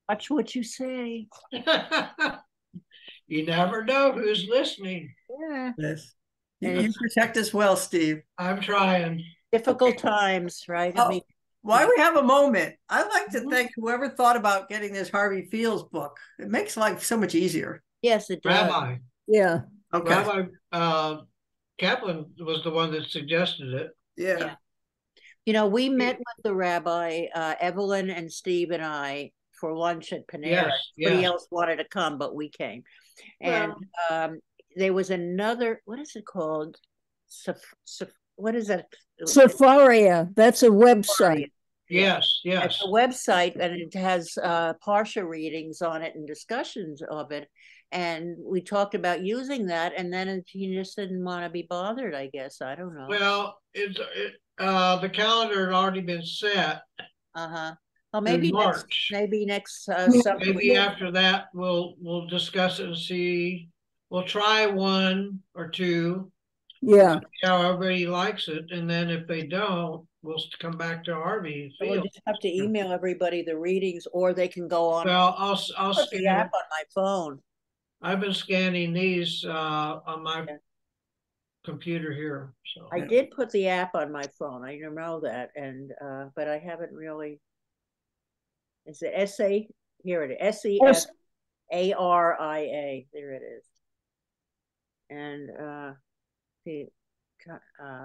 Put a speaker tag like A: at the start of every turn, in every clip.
A: Watch what you say.
B: You never know who's listening.
A: Yeah.
C: Yes. You protect us well, Steve.
B: I'm trying.
A: Difficult times, right?
C: Oh, while we have a moment, I'd like to thank whoever thought about getting this Harvey Fields book. It makes life so much easier.
A: Yes, it does.
B: Rabbi.
D: Yeah.
C: Okay.
B: Rabbi Kaplan was the one that suggested it.
C: Yeah.
A: You know, we met with the rabbi, Evelyn and Steve and I, for lunch at Panera.
B: Yes,
A: Nobody
B: yes.
A: else wanted to come, but we came. And there was another, what is it called? What is that?
D: Safaria. That's a website.
B: Yes, yes.
A: It's a website, and it has Parsha readings on it and discussions of it. And we talked about using that, and then he just didn't want to be bothered, I guess. I don't know.
B: Well, the calendar had already been set.
A: Uh-huh. Well, maybe
B: March.
A: next summer.
B: Maybe after that we'll discuss it and see. We'll try one or two.
D: Yeah.
B: See how everybody likes it, and then if they don't, we'll come back to Harvey.
A: We'll just have to email everybody the readings, or they can go on.
B: Well, I'll
A: put
B: scan
A: the app on my phone.
B: I've been scanning these on my computer here. So
A: I did put the app on my phone. I know that, and but I haven't really. It's the SA. Here it is. SESARIA. There it is. And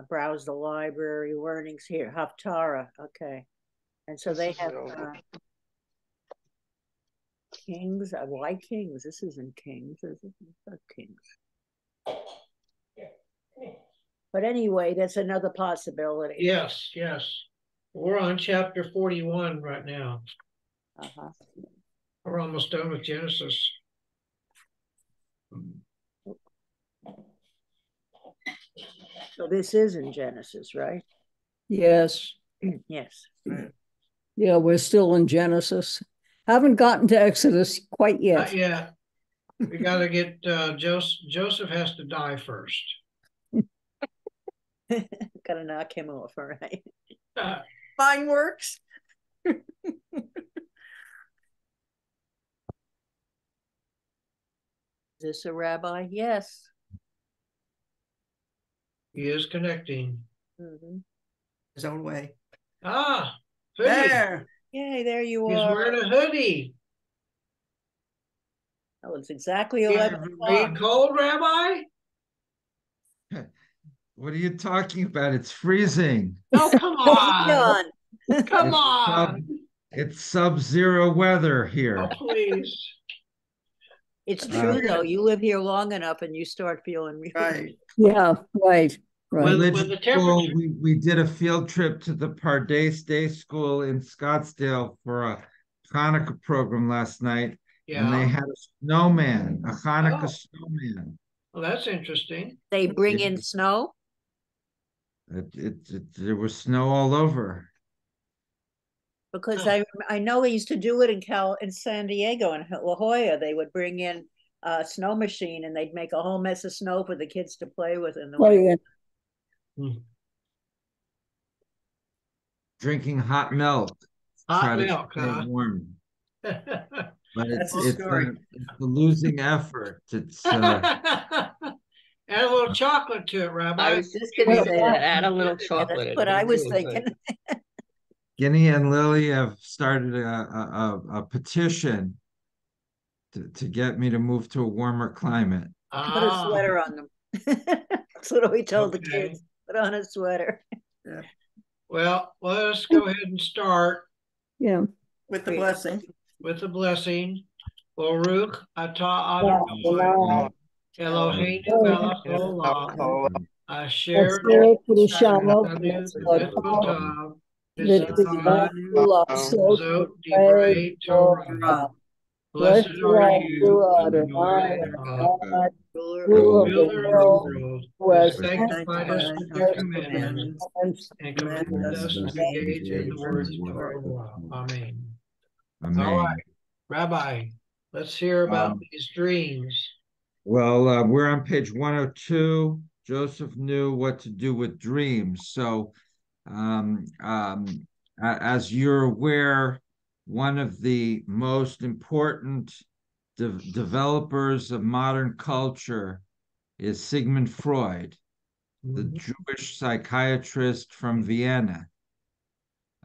A: browse the library learnings here. Haftarah. Okay. And so they have Kings. Why Kings? This isn't Kings. This is not Kings. But anyway, that's another possibility.
B: Yes, yes. We're on chapter 41 right now. We're almost done with Genesis.
A: So this is in Genesis, right?
D: Yes.
A: Yes.
D: Yeah, we're still in Genesis. Haven't gotten to Exodus quite yet.
B: Not yet. We got to get Joseph has to die first.
A: Got to knock him off, all right?
C: Fine works.
A: Is this a rabbi? Yes.
B: He is connecting.
C: His own way.
B: Ah,
C: hoodie. There.
A: Yay, there you
B: He's
A: are.
B: He's wearing a hoodie.
A: Oh, it's exactly 11 o'clock.
B: Are you cold, Rabbi?
E: What are you talking about? It's freezing.
B: Oh, come on. Come on.
E: It's sub-zero weather here.
B: Oh, please.
A: It's true, though. You live here long enough and you start feeling really
C: right.
D: Yeah, right. Right.
B: With the temperature.
E: We did a field trip to the Pardes Day School in Scottsdale for a Hanukkah program last night. Yeah. And they had a snowman, a Hanukkah snowman.
B: Well, that's interesting.
A: They bring in snow?
E: There was snow all over.
A: Because I know they used to do it in San Diego and La Jolla. They would bring in a snow machine and they'd make a whole mess of snow for the kids to play with in the winter.
E: Drinking hot milk.
B: Hot milk, huh?
E: Warm. But it's a losing effort. It's
B: add a little chocolate to it, Rabbi.
F: I was just going to say that. Add a little chocolate.
A: That's what I was thinking.
E: Guinea and Lily have started a petition to get me to move to a warmer climate.
A: Put a sweater on them. That's what we told the kids. Put on a sweater.
C: Yeah.
B: Well, let us go ahead and start.
D: Yeah.
C: With the blessing.
B: With the blessing. Baruch atah Adonai Eloheinu melech haolam asher neshama Zot divrei Torah. Blessed are you, Adonai, ruler of the world, who has sanctified us with your commandments and commanded us to engage in the words of Torah. Amen. All right, Rabbi, let's hear about these dreams.
E: Well, we're on page 102. Joseph knew what to do with dreams. So, as you're aware, one of the most important developers of modern culture is Sigmund Freud, the Jewish psychiatrist from Vienna.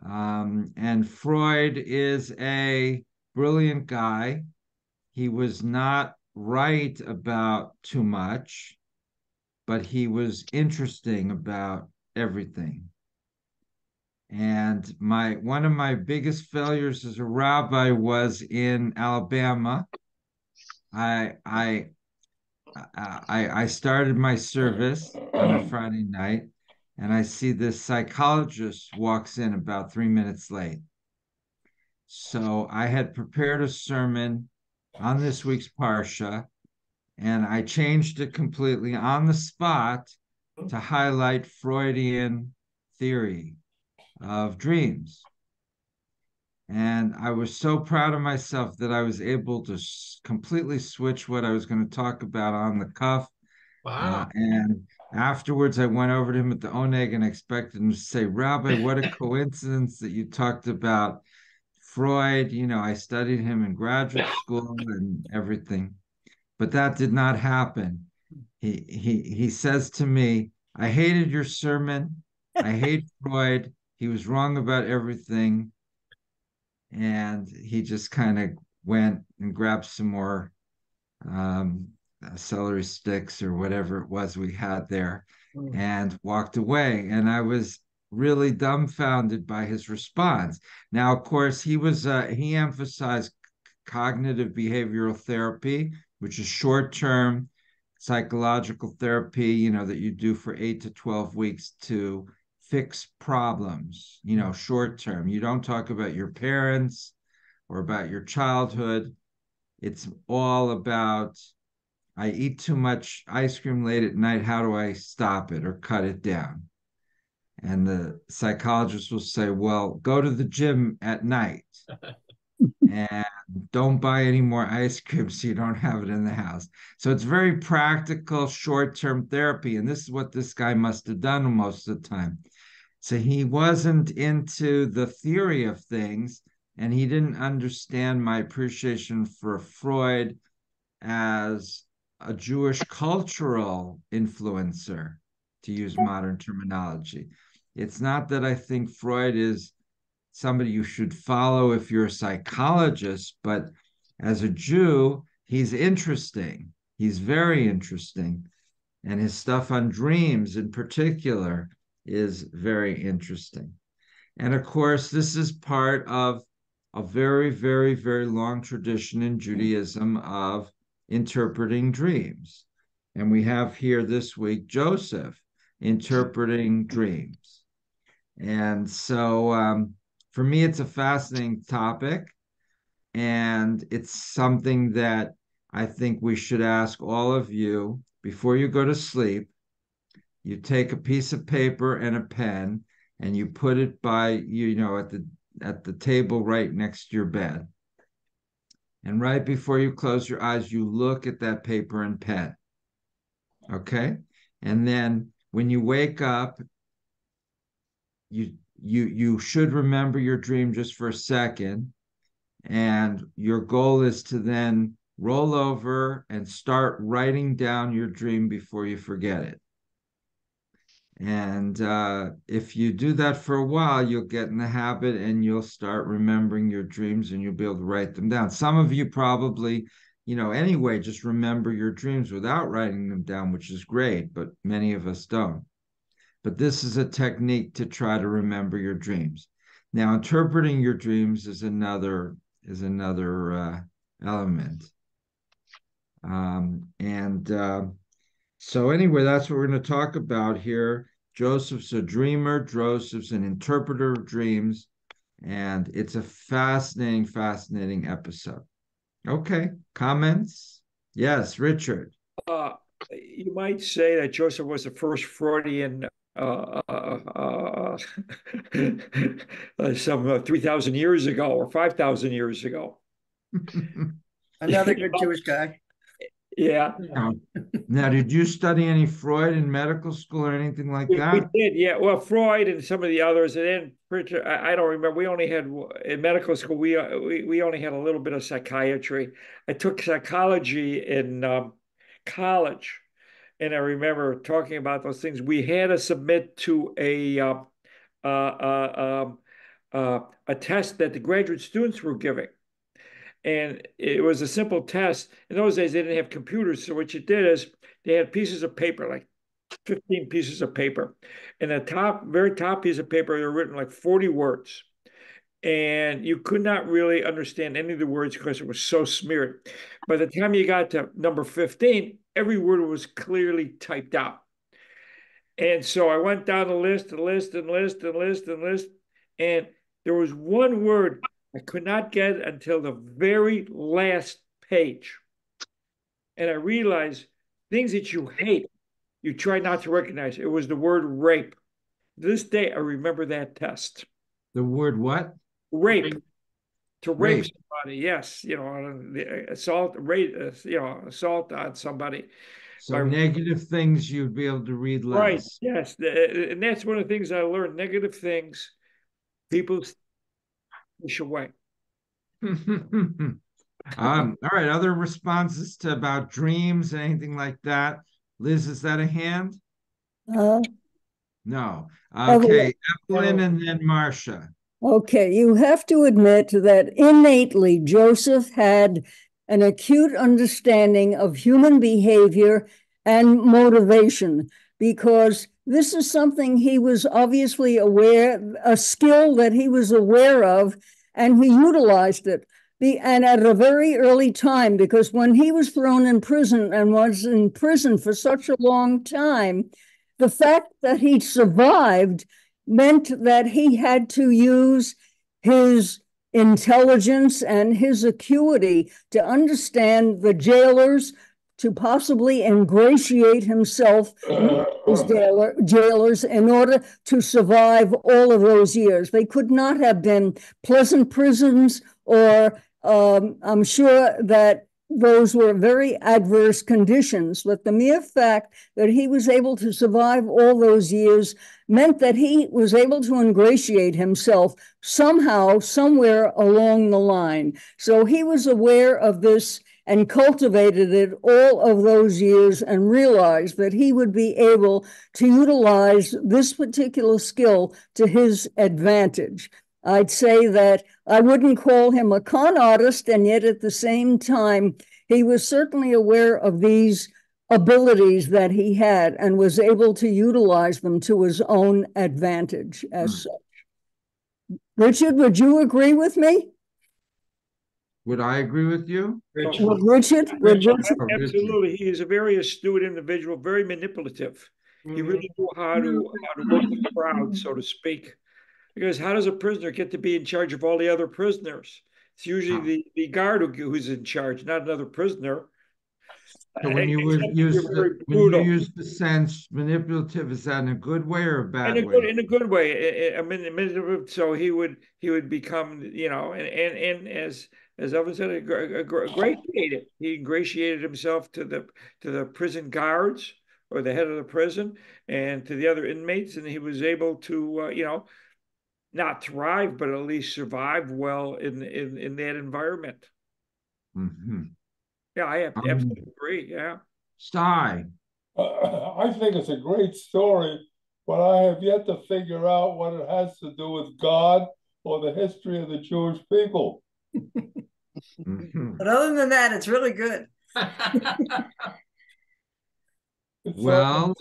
E: And Freud is a brilliant guy. He was not right about too much, but he was interesting about everything. And one of my biggest failures as a rabbi was in Alabama. I started my service on a Friday night, and I see this psychologist walks in about 3 minutes late. So I had prepared a sermon on this week's Parsha, and I changed it completely on the spot to highlight Freudian theory of dreams. And I was so proud of myself that I was able to completely switch what I was going to talk about on the cuff.
B: Wow.
E: And afterwards, I went over to him at the Oneg and expected him to say, Rabbi, what a coincidence that you talked about Freud. You know, I studied him in graduate school and everything. But that did not happen. He says to me, I hated your sermon. I hate Freud. He was wrong about everything. And he just kind of went and grabbed some more celery sticks or whatever it was we had there and walked away. And I was really dumbfounded by his response. Now, of course, he emphasized cognitive behavioral therapy, which is short-term psychological therapy, you know, that you do for 8 to 12 weeks to fix problems, you know, short term. You don't talk about your parents or about your childhood. It's all about, I eat too much ice cream late at night. How do I stop it or cut it down? And the psychologist will say, well, go to the gym at night and don't buy any more ice cream so you don't have it in the house. So it's very practical, short-term therapy. And this is what this guy must have done most of the time. So he wasn't into the theory of things, and he didn't understand my appreciation for Freud as a Jewish cultural influencer, to use modern terminology. It's not that I think Freud is somebody you should follow if you're a psychologist, but as a Jew, he's interesting. He's very interesting. And his stuff on dreams in particular is very interesting. And of course, this is part of a very, very, very long tradition in Judaism of interpreting dreams. And we have here this week Joseph interpreting dreams. And so for me, it's a fascinating topic. And it's something that I think we should ask all of you before you go to sleep. You take a piece of paper and a pen and you put it by, you know, at the table right next to your bed. And right before you close your eyes, you look at that paper and pen. Okay? And then when you wake up, you should remember your dream just for a second. And your goal is to then roll over and start writing down your dream before you forget it. And if you do that for a while, you'll get in the habit and you'll start remembering your dreams and you'll be able to write them down. Some of you probably, you know, anyway, just remember your dreams without writing them down, which is great, but many of us don't. But this is a technique to try to remember your dreams. Now, interpreting your dreams is another element. So anyway, that's what we're going to talk about here. Joseph's a dreamer. Joseph's an interpreter of dreams. And it's a fascinating, fascinating episode. Okay, comments? Yes, Richard.
G: You might say that Joseph was the first Freudian some 3,000 years ago or 5,000 years ago.
C: Another good Jewish guy.
G: Yeah.
E: Now, did you study any Freud in medical school or anything like
G: We
E: that?
G: did, yeah. Well, Freud and some of the others, and then Pritchard, I don't remember. We only had in medical school. We only had a little bit of psychiatry. I took psychology in college, and I remember talking about those things. We had to submit to uh, uh, a test that the graduate students were giving. And it was a simple test. In those days, they didn't have computers. So what you did is they had pieces of paper, like 15 pieces of paper. And the top, very top piece of paper, they were written like 40 words. And you could not really understand any of the words because it was so smeared. By the time you got to number 15, every word was clearly typed out. And so I went down the list and list and list and list and list. And there was one word I could not get until the very last page. And I realized things that you hate, you try not to recognize. It was the word rape. This day, I remember that test.
E: The word what?
G: Rape. To rape
E: Rape.
G: somebody, yes, assault, rape, assault on somebody.
E: So negative things you'd be able to read less.
G: Right, yes, and that's one of the things I learned. Negative things, people push away.
E: All right, other responses to about dreams, anything like that? Liz, is that a hand? No. Okay, Evelyn and then Marcia.
D: Okay, you have to admit that innately Joseph had an acute understanding of human behavior and motivation, because this is something he was obviously aware, a skill that he was aware of, and he utilized it. And at a very early time, because when he was thrown in prison and was in prison for such a long time, the fact that he survived meant that he had to use his intelligence and his acuity to understand the jailers, to possibly ingratiate himself with those jailers in order to survive all of those years. They could not have been pleasant prisons, or I'm sure that those were very adverse conditions, but the mere fact that he was able to survive all those years meant that he was able to ingratiate himself somehow, somewhere along the line. So he was aware of this and cultivated it all of those years, and realized that he would be able to utilize this particular skill to his advantage. I'd say that I wouldn't call him a con artist, and yet at the same time, he was certainly aware of these abilities that he had and was able to utilize them to his own advantage as such. Richard, would you agree with me?
E: Would I agree with you?
D: Richard?
G: Absolutely. He is a very astute individual, very manipulative. He really knew how to work the crowd, so to speak. Because how does a prisoner get to be in charge of all the other prisoners? It's usually the guard who's in charge, not another prisoner.
E: So when you use the sense manipulative, is that in a good way or a bad way?
G: In a good way. I mean, so he would become, and as Evan said, a great creative. He ingratiated himself to the prison guards or the head of the prison and to the other inmates, and he was able to, not thrive, but at least survive well in that environment.
E: Mm-hmm.
G: Yeah, I absolutely agree. Yeah.
E: Sty.
H: I think it's a great story, but I have yet to figure out what it has to do with God or the history of the Jewish people.
C: Mm-hmm. But other than that, it's really good.
E: Well,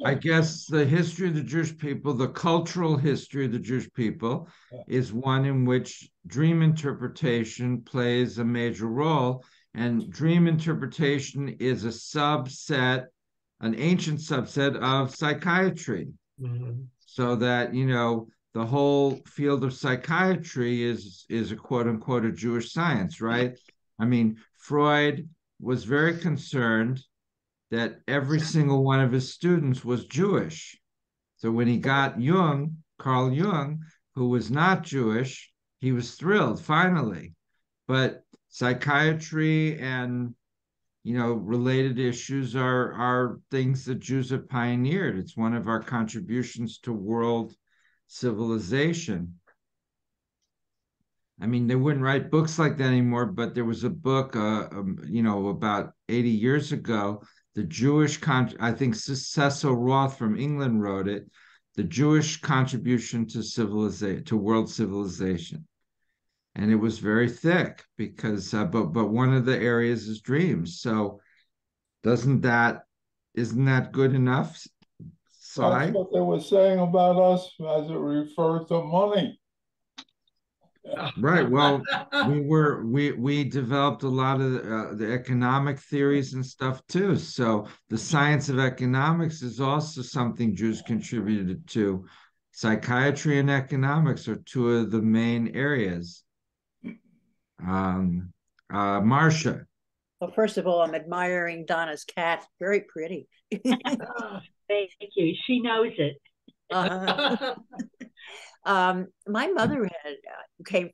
E: I guess the history of the Jewish people, the cultural history of the Jewish people, is one in which dream interpretation plays a major role. And dream interpretation is a subset, an ancient subset of psychiatry. Mm-hmm. So that, the whole field of psychiatry is a quote unquote a Jewish science, right? I mean, Freud was very concerned that every single one of his students was Jewish. So when he got Carl Jung, who was not Jewish, he was thrilled finally. But psychiatry and related issues are things that Jews have pioneered. It's one of our contributions to world civilization. I mean, they wouldn't write books like that anymore, but there was a book, about 80 years ago, I think Cecil Roth from England wrote it, The Jewish Contribution to Civilization, to World Civilization. And it was very thick because, but one of the areas is dreams. So isn't that good enough?
H: That's what they were saying about us as it referred to money.
E: Right. Well, we developed a lot of the economic theories and stuff too. So the science of economics is also something Jews contributed to. Psychiatry and economics are two of the main areas. Marcia.
A: Well, first of all, I'm admiring Donna's cat. Very pretty.
F: Thank you. She knows it.
A: My mother came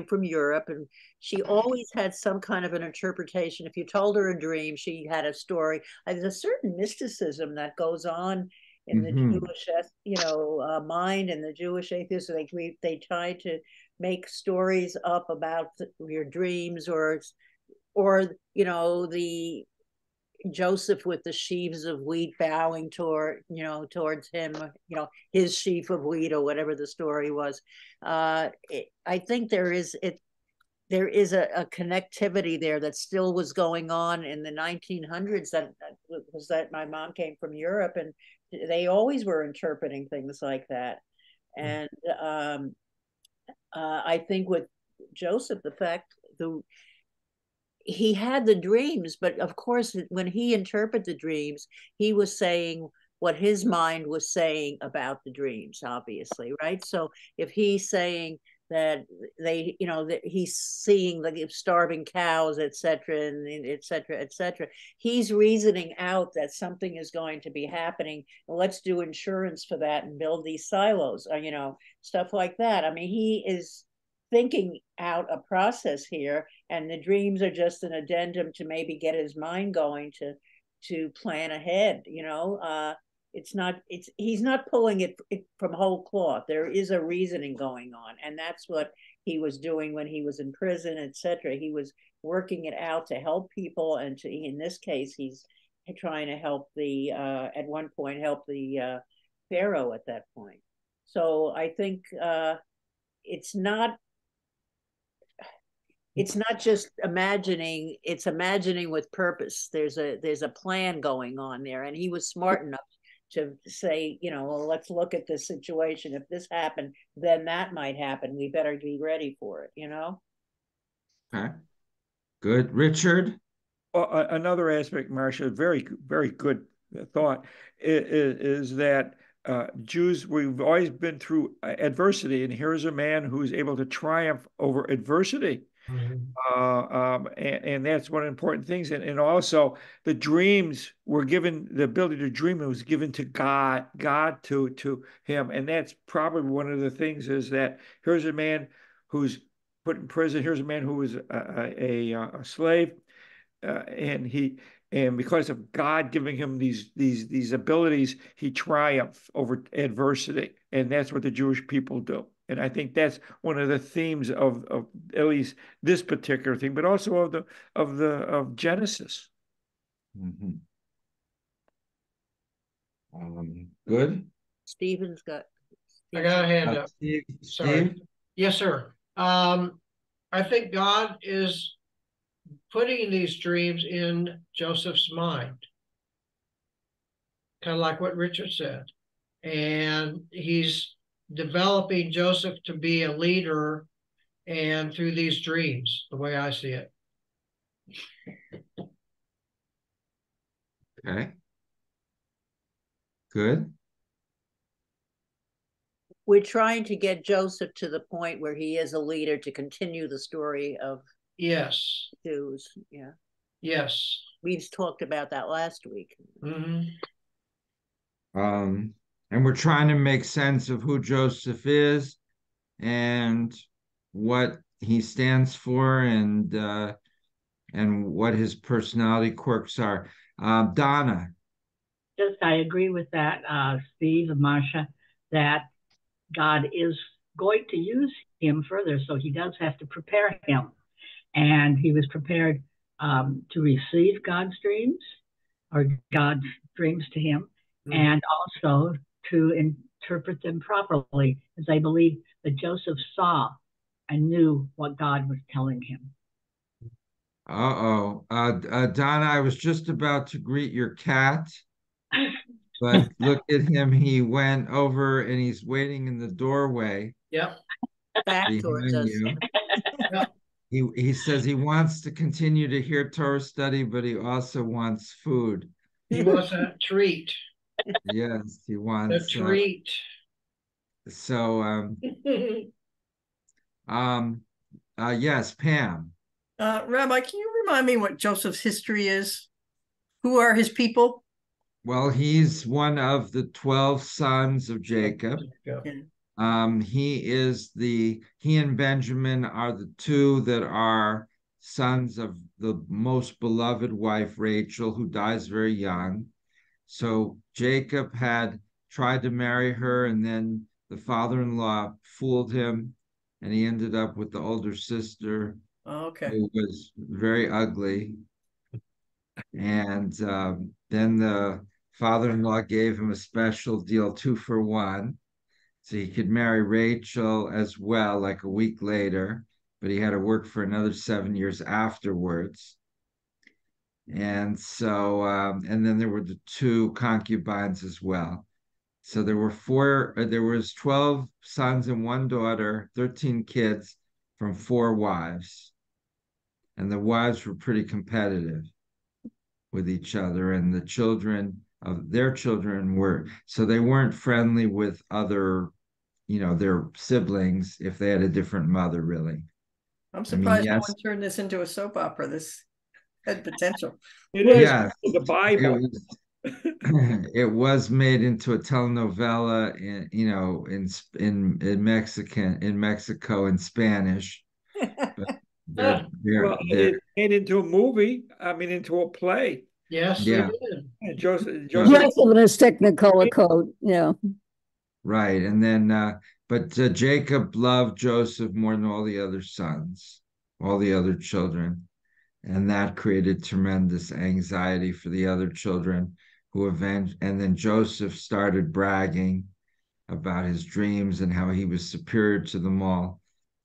A: from Europe, and she always had some kind of an interpretation. If you told her a dream, she had a story. There's a certain mysticism that goes on in the Jewish, mind, and the Jewish atheists. They try to make stories up about your dreams, or the Joseph with the sheaves of wheat bowing towards him, his sheaf of wheat, or whatever the story was. I think there is a connectivity there that still was going on in the 1900s. That my mom came from Europe, and they always were interpreting things like that. And I think with Joseph, the fact he had the dreams, but of course, when he interpreted the dreams, he was saying what his mind was saying about the dreams, obviously, right? So if he's saying that that he's seeing the starving cows, etc., and etc., he's reasoning out that something is going to be happening. Let's do insurance for that and build these silos, stuff like that. I mean, he is thinking out a process here, and the dreams are just an addendum to maybe get his mind going to plan ahead. He's not pulling it from whole cloth. There is a reasoning going on, and that's what he was doing when he was in prison, etc. He was working it out to help people, and in this case, he's trying to help at one point help the Pharaoh at that point. So I think it's not just imagining, it's imagining with purpose. There's a plan going on there, and he was smart enough to say, well, let's look at this situation. If this happened, then that might happen. We better be ready for it.
E: Okay, good. Richard?
G: Well, another aspect, Marcia, very, very good thought, is that Jews, we've always been through adversity, and here's a man who's able to triumph over adversity. And that's one of the important things. And also the dreams were given, the ability to dream was given to God to him. And that's probably one of the things, is that here's a man who's put in prison. Here's a man who was a slave. And because of God giving him these abilities, he triumphed over adversity. And that's what the Jewish people do. And I think that's one of the themes of at least this particular thing, but also of Genesis.
E: Mm-hmm. Good.
A: Stephen's got.
B: I got a hand up.
E: Steve?
B: Sorry. Yes, sir. I think God is putting these dreams in Joseph's mind, kind of like what Richard said, and he's developing Joseph to be a leader, and through these dreams, the way I see it.
E: Okay. Good.
A: We're trying to get Joseph to the point where he is a leader to continue the story of Jews. Yeah.
B: Yes.
A: We talked about that last week.
B: Mm-hmm.
E: And we're trying to make sense of who Joseph is and what he stands for and what his personality quirks are. Donna.
F: Just, I agree with that, Steve and Marcia, that God is going to use him further, so he does have to prepare him. And he was prepared to receive God's dreams or God's dreams to him, and also to interpret them properly, as I believe that Joseph saw and knew what God was telling him.
E: Donna, I was just about to greet your cat, but look at him. He went over and he's waiting in the doorway.
C: Yep.
A: Back towards us.
E: You. He says he wants to continue to hear Torah study, but he also wants food.
B: He wants a treat.
E: Yes, he wants
B: a treat.
E: Yes, Pam.
C: Rabbi, can you remind me what Joseph's history is? Who are his people?
E: Well, he's one of the 12 sons of Jacob. He and Benjamin are the two that are sons of the most beloved wife, Rachel, who dies very young. So Jacob had tried to marry her, and then the father-in-law fooled him, and he ended up with the older sister, who was very ugly. And then the father-in-law gave him a special deal, 2 for 1. So he could marry Rachel as well, like a week later, but he had to work for another 7 years afterwards. And so, and then there were the 2 concubines as well. So there was 12 sons and 1 daughter, 13 kids from 4 wives. And the wives were pretty competitive with each other, and the children of their children so they weren't friendly with other, their siblings if they had a different mother, really.
C: I'm surprised no one turned this into a soap opera. This had potential.
G: It is. Yeah, the Bible.
E: It was made into a telenovela in Mexico in Spanish.
G: It made into a movie. I mean, into a play.
B: Yes,
E: yeah.
G: Joseph
D: in his Technicolor coat. Yeah.
E: Right, and then but Jacob loved Joseph more than all the other sons, all the other children, and that created tremendous anxiety for the other children and then Joseph started bragging about his dreams and how he was superior to them all,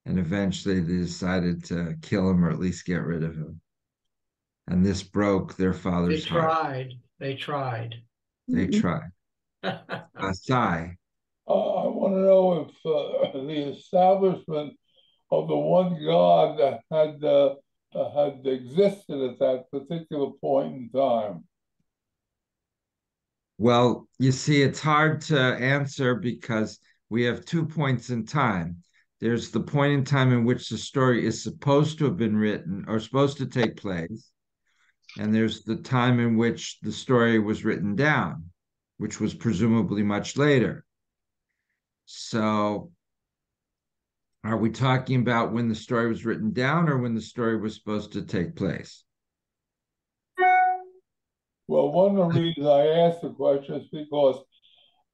E: and eventually they decided to kill him or at least get rid of him. And this broke their father's heart.
B: They tried.
E: Sai.
H: I want to know if the establishment of the one God that had existed at that particular point in time.
E: Well, you see, it's hard to answer because we have 2 points in time. There's the point in time in which the story is supposed to have been written or supposed to take place. And there's the time in which the story was written down, which was presumably much later. So are we talking about when the story was written down or when the story was supposed to take place?
H: Well, one of the reasons I asked the question is because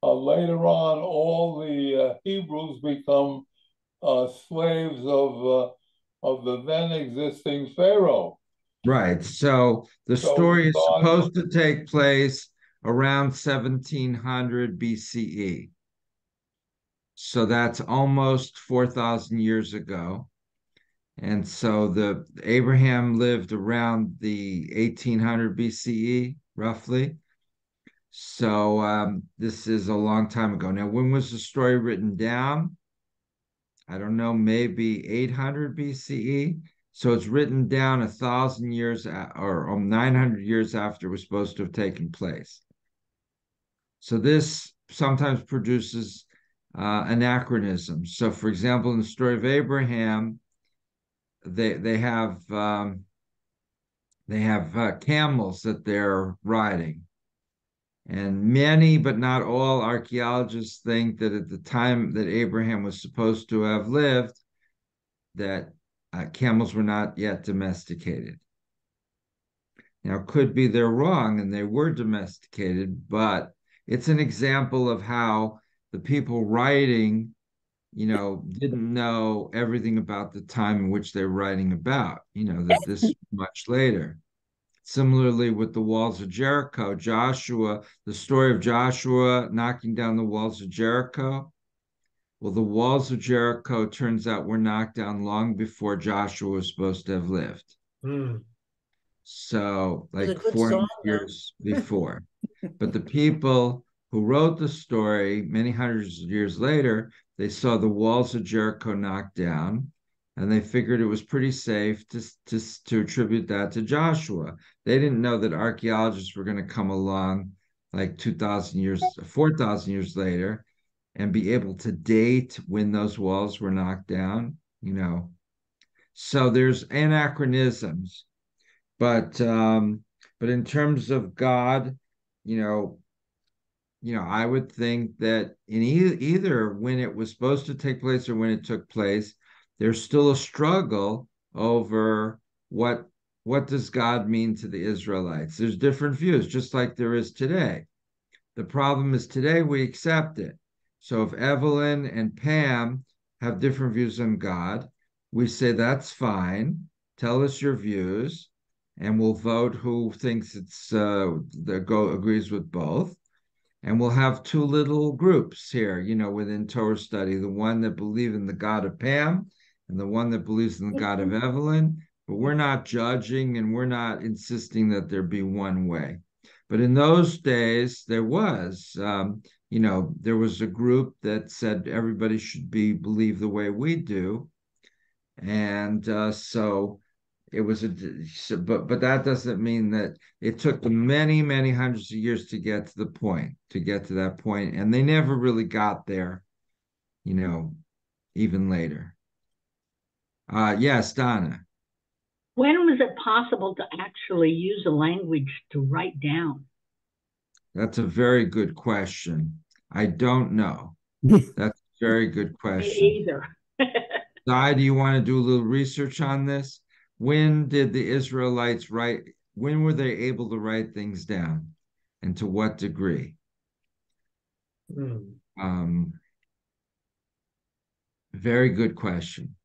H: later on, all the Hebrews become slaves of the then existing Pharaoh.
E: Right. So the story is supposed to take place around 1700 BCE. So that's almost 4,000 years ago. And so Abraham lived around the 1800 BCE, roughly. So this is a long time ago. Now, when was the story written down? I don't know, maybe 800 BCE. So it's written down 1,000 years or 900 years after it was supposed to have taken place. So this sometimes produces anachronisms. So, for example, in the story of Abraham, they have camels that they're riding, and many, but not all, archaeologists think that at the time that Abraham was supposed to have lived, that camels were not yet domesticated. Now, could be they're wrong and they were domesticated, but it's an example of how the people writing, didn't know everything about the time in which they're writing about, that this is much later. Similarly, with the walls of Jericho, the story of Joshua knocking down the walls of Jericho. Well, the walls of Jericho turns out were knocked down long before Joshua was supposed to have lived. So, like 40 years before. But the people who wrote the story many hundreds of years later, they saw the walls of Jericho knocked down, and they figured it was pretty safe to attribute that to Joshua. They didn't know that archaeologists were going to come along like 2,000 years, 4,000 years later and be able to date when those walls were knocked down, So there's anachronisms, but in terms of God, I would think that in either when it was supposed to take place or when it took place, there's still a struggle over what does God mean to the Israelites. There's different views, just like there is today. The problem is today we accept it. So if Evelyn and Pam have different views on God, we say that's fine. Tell us your views, and we'll vote who thinks agrees with both. And we'll have two little groups here, within Torah study, the one that believes in the God of Pam and the one that believes in the God of Evelyn. But we're not judging and we're not insisting that there be one way. But in those days, there was, there was a group that said everybody should believe the way we do. And so it was but that doesn't mean that it took them many, many hundreds of years to get to that point. And they never really got there, even later. Yes, Donna.
F: When was it possible to actually use a language to write down?
E: That's a very good question. I don't know. That's a very good question.
F: Me either.
E: Di, do you want to do a little research on this? When did the Israelites when were they able to write things down? And to what degree? Very good question.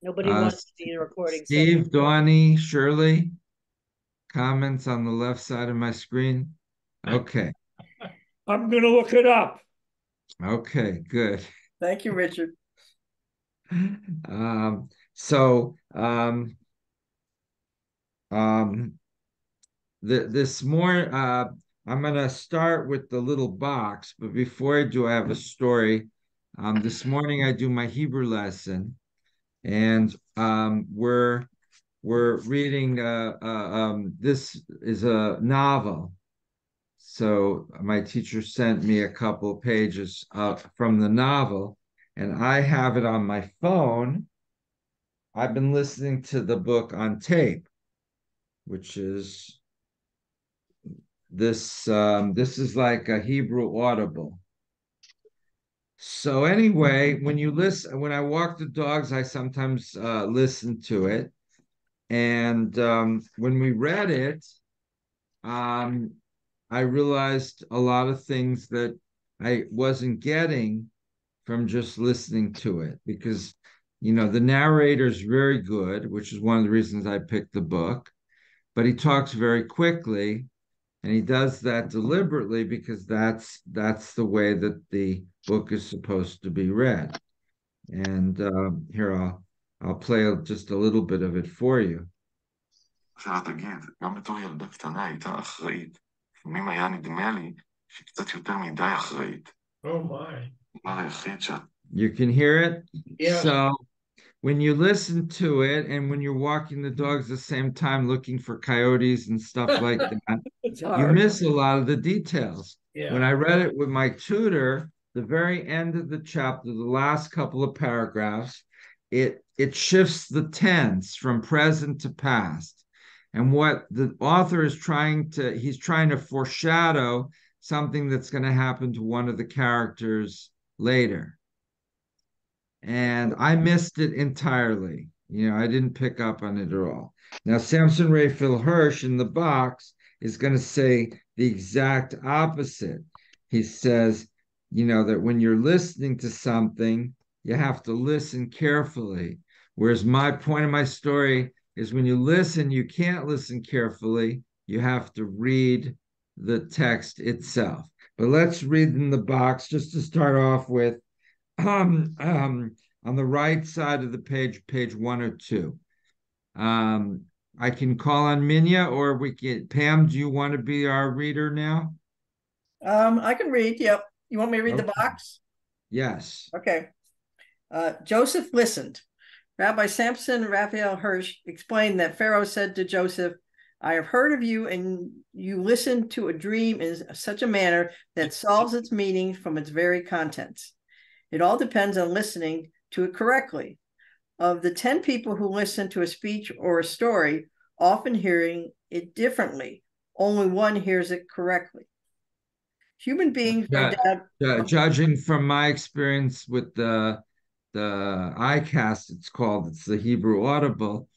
A: Nobody wants to be in a recording.
E: Steve, Dawnie, Shirley, comments on the left side of my screen? Okay.
G: I'm going to look it up.
E: Okay, good.
C: Thank you, Richard.
E: This morning, I'm going to start with the little box, but before I do, I have a story. This morning I do my Hebrew lesson, and we're reading. This is a novel. So my teacher sent me a couple of pages from the novel, and I have it on my phone. I've been listening to the book on tape, which is this. This is like a Hebrew Audible. So anyway, when I walk the dogs, I sometimes listen to it. And when we read it, I realized a lot of things that I wasn't getting from just listening to it, because, the narrator is very good, which is one of the reasons I picked the book, but he talks very quickly, and he does that deliberately because that's the way that the book is supposed to be read. And here I'll play just a little bit of it for you. לפעמים היה נדמה לי שקצת יותר מדי אחראית.
G: Oh my.
E: You can hear it?
G: Yeah.
E: So when you listen to it and when you're walking the dogs at the same time looking for coyotes and stuff like that, you miss a lot of the details.
G: Yeah.
E: When I read it with my tutor, the very end of the chapter, the last couple of paragraphs, it shifts the tense from present to past. And what the author is he's trying to foreshadow something that's going to happen to one of the characters later. And I missed it entirely. I didn't pick up on it at all. Now, Samson Raphael Hirsch in the box is going to say the exact opposite. He says, that when you're listening to something, you have to listen carefully. Whereas my point of my story is when you listen, you can't listen carefully. You have to read the text itself. But let's read in the box just to start off with. On the right side of the page 102. I can call on Minya, or we can. Pam, do you want to be our reader now?
C: I can read. Yep. You want me to read the box?
E: Yes.
C: Okay. Joseph listened. Rabbi Samson Raphael Hirsch explained that Pharaoh said to Joseph, I have heard of you, and you listened to a dream in such a manner that solves its meaning from its very contents. It all depends on listening to it correctly. Of the 10 people who listen to a speech or a story, often hearing it differently, only one hears it correctly. Human beings are
E: judging from my experience with the iCast, it's the Hebrew Audible,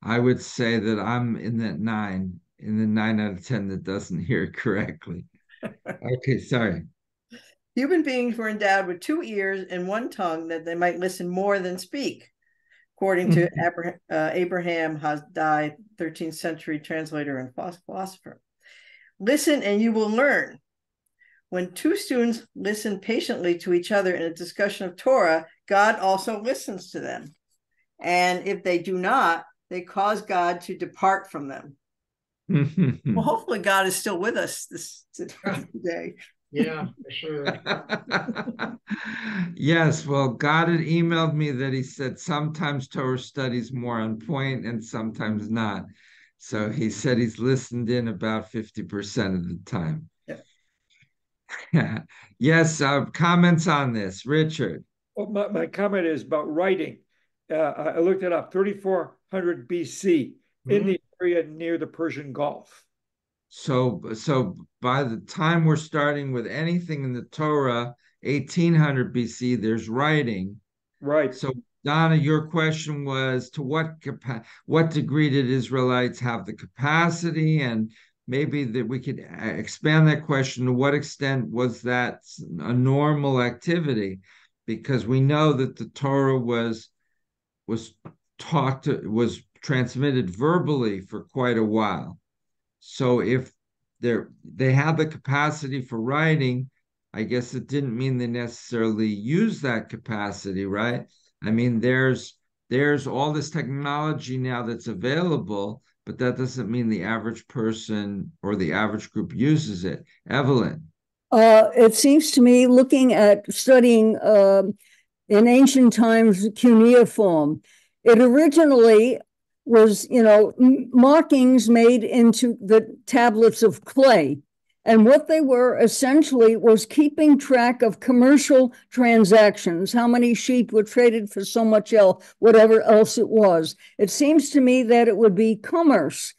E: I would say that I'm in the 9 out of 10 that doesn't hear it correctly. Okay, sorry.
C: Human beings were endowed with 2 ears and 1 tongue that they might listen more than speak, according to Abraham Hazdai, 13th century translator and philosopher. Listen and you will learn. When 2 students listen patiently to each other in a discussion of Torah, God also listens to them. And if they do not, they cause God to depart from them. Well, hopefully God is still with us today.
B: Yeah, for sure.
E: Yes, well, God had emailed me that he said sometimes Torah study's more on point and sometimes not. So he said he's listened in about 50% of the time. Yeah. Yes, comments on this, Richard.
G: Well, my comment is about writing. I looked it up, 3400 BC in the area near the Persian Gulf.
E: So by the time we're starting with anything in the Torah, 1800 BC, there's writing.
G: Right.
E: So Donna, your question was to what degree did Israelites have the capacity, and maybe that we could expand that question to what extent was that a normal activity, because we know that the Torah was transmitted verbally for quite a while. So if they had the capacity for writing, I guess it didn't mean they necessarily use that capacity, right? I mean, there's all this technology now that's available, but that doesn't mean the average person or the average group uses it. Evelyn.
D: It seems to me, looking at studying in ancient times cuneiform, it originally was, markings made into the tablets of clay. And what they were essentially was keeping track of commercial transactions, how many sheep were traded for so much else, whatever else it was. It seems to me that it would be commerce,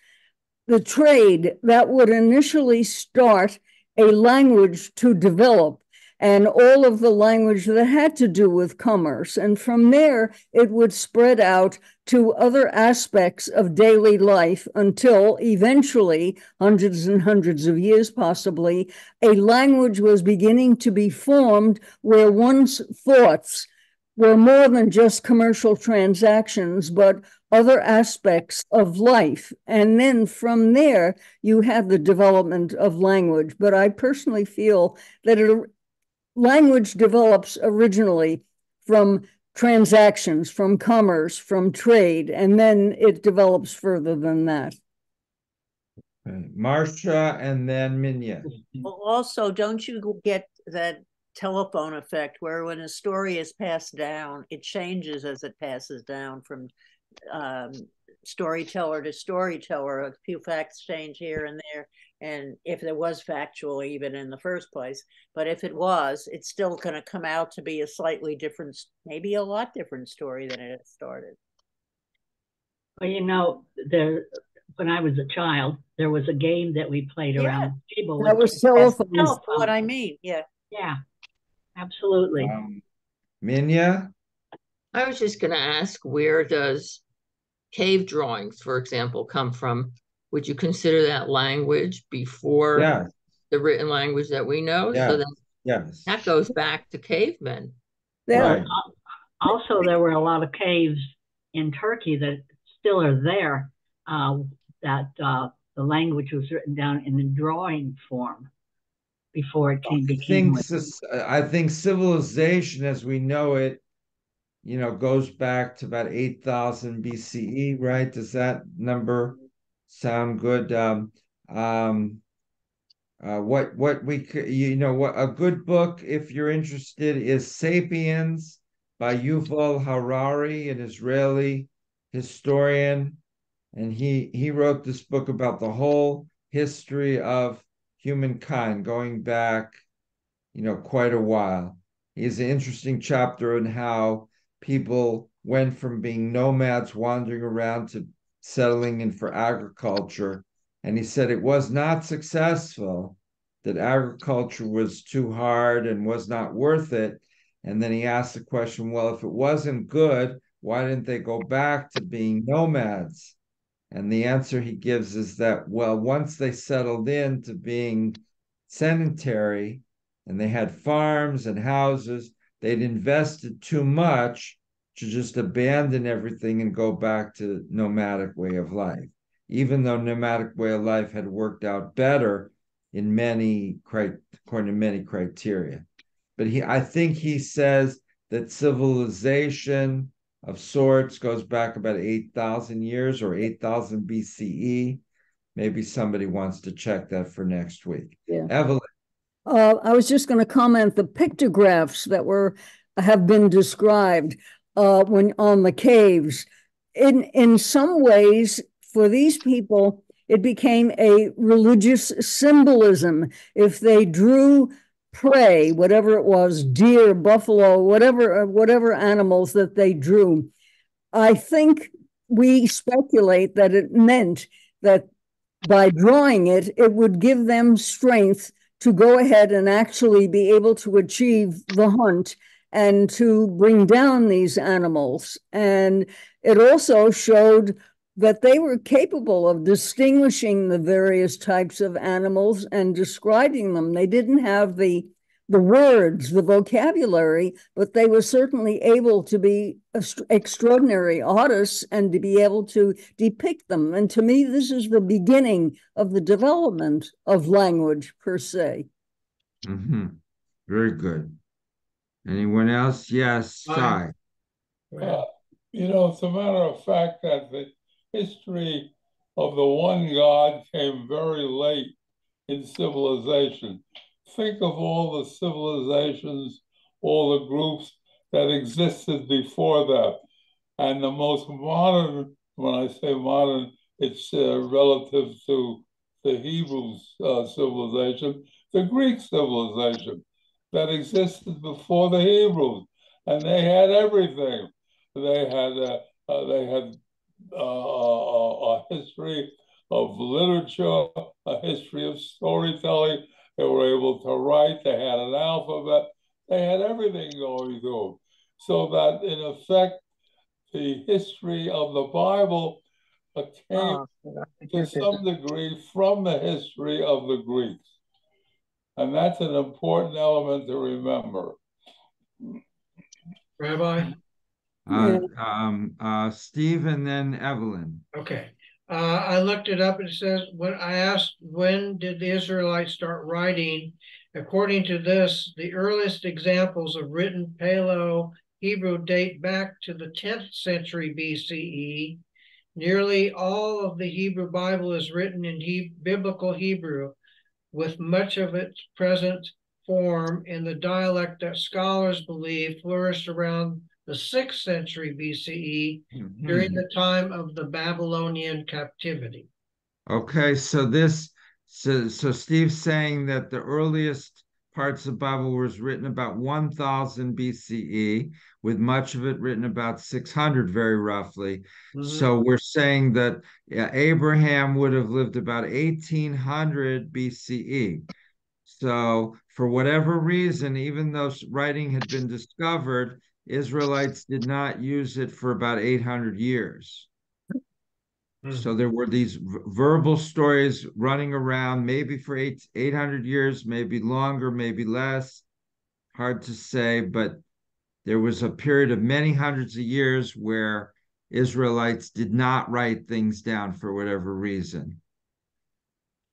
D: the trade, that would initially start a language to develop, and all of the language that had to do with commerce. And from there, it would spread out to other aspects of daily life until eventually, hundreds and hundreds of years possibly, a language was beginning to be formed where one's thoughts were more than just commercial transactions, but other aspects of life. And then from there, you had the development of language. But I personally feel that language develops originally from transactions, from commerce, from trade, and then it develops further than that.
E: Marcia and then Minya.
A: Well, also, don't you get that telephone effect where when a story is passed down, it changes as it passes down from storyteller to storyteller? A few facts change here and there, and if there was factual even in the first place, but if it was, it's still going to come out to be a slightly different, maybe a lot different story than it had started.
F: Well, when I was a child, there was a game that we played around the table.
D: That was telephone.
A: That's what I mean. Yeah.
F: Absolutely.
E: Minya?
I: I was just going to ask, where does cave drawings, for example, come from. Would you consider that language before the written language that we know? So then that goes back to cavemen.
D: Right.
F: Also, there were a lot of caves in Turkey that still are there, that the language was written down in the drawing form before it became.
E: I think civilization as we know it, goes back to about 8,000 BCE, right? Does that number sound good? What we could, what a good book, if you're interested, is Sapiens by Yuval Harari, an Israeli historian. And he wrote this book about the whole history of humankind going back, quite a while. He has an interesting chapter on how people went from being nomads wandering around to settling in for agriculture. And he said it was not successful, that agriculture was too hard and was not worth it. And then he asked the question, well, if it wasn't good, why didn't they go back to being nomads? And the answer he gives is that, well, once they settled into being sedentary and they had farms and houses, they'd invested too much to just abandon everything and go back to nomadic way of life, even though nomadic way of life had worked out better in according to many criteria. But I think he says that civilization of sorts goes back about 8,000 years or 8,000 BCE. Maybe somebody wants to check that for next week.
D: Yeah.
E: Evelyn.
D: I was just going to comment the pictographs that have been described when on the caves. In some ways, for these people, it became a religious symbolism. If they drew prey, whatever it was, deer, buffalo, whatever animals that they drew, I think we speculate that it meant that by drawing it, it would give them strength to go ahead and actually be able to achieve the hunt and to bring down these animals. And it also showed that they were capable of distinguishing the various types of animals and describing them. They didn't have the words, the vocabulary, but they were certainly able to be extraordinary artists and to be able to depict them. And to me, this is the beginning of the development of language per se.
E: Mm-hmm. Very good. Anyone else? Yes, Sai.
H: It's a matter of fact that the history of the one God came very late in civilization. Think of all the civilizations, all the groups that existed before that. And the most modern, when I say modern, it's relative to the Hebrews civilization, the Greek civilization that existed before the Hebrews. And they had everything. They had a history of literature, a history of storytelling. They were able to write. They had an alphabet. They had everything going through. So that, in effect, the history of the Bible came to some degree from the history of the Greeks. And that's an important element to remember.
B: Rabbi?
E: Steve and then Evelyn.
B: Okay. I looked it up and it says, when I asked when did the Israelites start writing, according to this, the earliest examples of written Paleo-Hebrew date back to the 10th century BCE. Nearly all of the Hebrew Bible is written in Biblical Hebrew, with much of its present form in the dialect that scholars believe flourished around the 6th century BCE during the time of the Babylonian captivity.
E: Okay, so Steve's saying that the earliest parts of the Bible was written about 1000 BCE, with much of it written about 600, very roughly. So we're saying that Abraham would have lived about 1800 BCE. So for whatever reason, even though writing had been discovered, Israelites did not use it for about 800 years. So there were these verbal stories running around, maybe for 800 years, maybe longer, maybe less. Hard to say, but there was a period of many hundreds of years where Israelites did not write things down for whatever reason.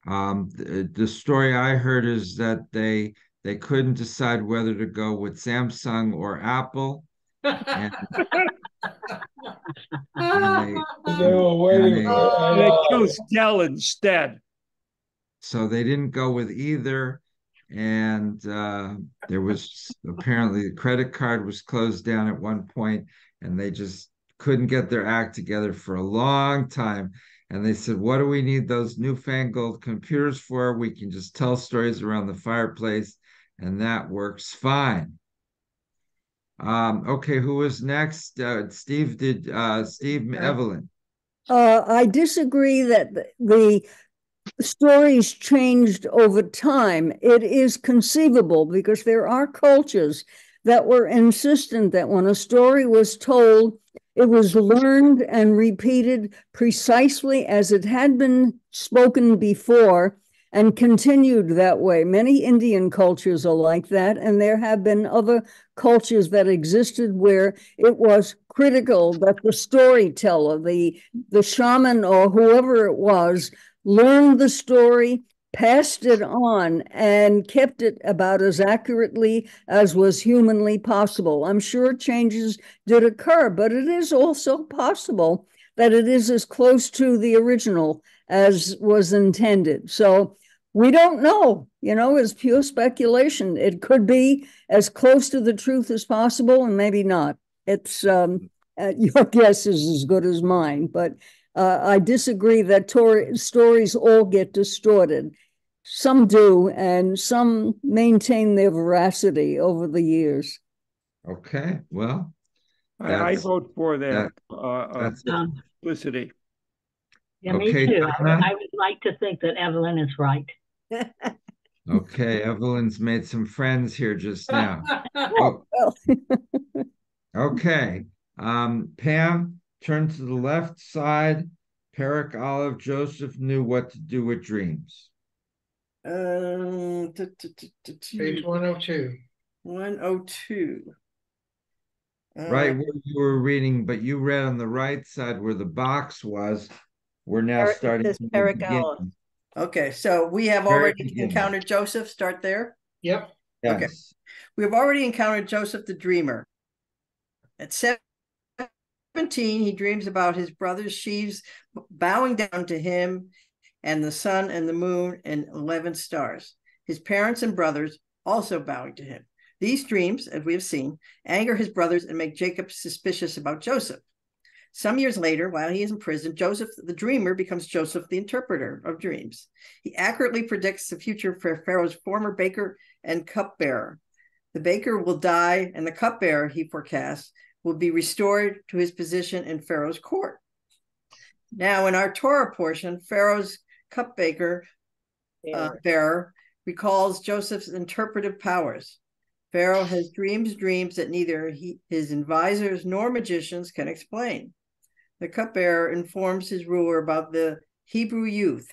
E: The story I heard is that they couldn't decide whether to go with Samsung or Apple, and,
H: they were waiting for
G: they chose Dell instead.
E: So they didn't go with either, and there was apparently the credit card was closed down at one point, and they just couldn't get their act together for a long time. And they said, what do we need those newfangled computers for? We can just tell stories around the fireplace, and that works fine. Okay, who was next? Steve, Evelyn.
D: I disagree that the stories changed over time. It is conceivable because there are cultures that were insistent that when a story was told, it was learned and repeated precisely as it had been spoken before and continued that way. Many Indian cultures are like that, and there have been other cultures that existed where it was critical that the storyteller, the shaman or whoever it was, learned the story, passed it on, and kept it about as accurately as was humanly possible. I'm sure changes did occur, but it is also possible that it is as close to the original as was intended. So we don't know, it's pure speculation. It could be as close to the truth as possible and maybe not. It's your guess is as good as mine, but I disagree that stories all get distorted. Some do, and some maintain their veracity over the years.
E: Okay, well,
G: I vote for that.
E: That's
G: publicity.
F: Yeah, okay, me too. I would like to think that Evelyn is right.
E: Okay, Evelyn's made some friends here just now. Oh. Okay, Pam, turn to the left side. Perik Olive, Joseph knew what to do with dreams.
C: Page
B: 102.
C: 102.
E: Right where you were reading, but you read on the right side where the box was. We're now starting to begin.
C: Okay, so we have already encountered Joseph. Start there.
B: Yep.
E: Yes.
C: Okay. We have already encountered Joseph the dreamer. At 17, he dreams about his brothers sheaves bowing down to him and the sun and the moon and 11 stars. His parents and brothers also bowing to him. These dreams, as we have seen, anger his brothers and make Jacob suspicious about Joseph. Some years later, while he is in prison, Joseph the dreamer becomes Joseph the interpreter of dreams. He accurately predicts the future for Pharaoh's former baker and cupbearer. The baker will die, and the cupbearer, he forecasts, will be restored to his position in Pharaoh's court. Now, in our Torah portion, Pharaoh's cupbearer bearer recalls Joseph's interpretive powers. Pharaoh has dreams that neither his advisors nor magicians can explain. The cupbearer informs his ruler about the Hebrew youth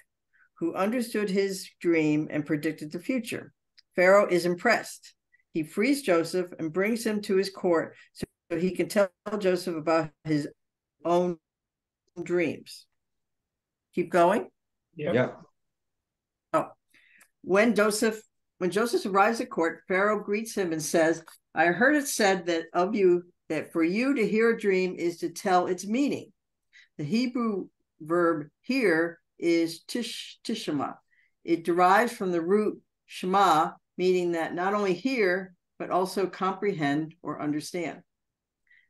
C: who understood his dream and predicted the future. Pharaoh is impressed. He frees Joseph and brings him to his court so he can tell Joseph about his own dreams. Keep going?
E: Yeah.
C: Oh, when Joseph arrives at court, Pharaoh greets him and says, I heard it said that for you to hear a dream is to tell its meaning. The Hebrew verb here is tishma. It derives from the root shema, meaning that not only hear, but also comprehend or understand.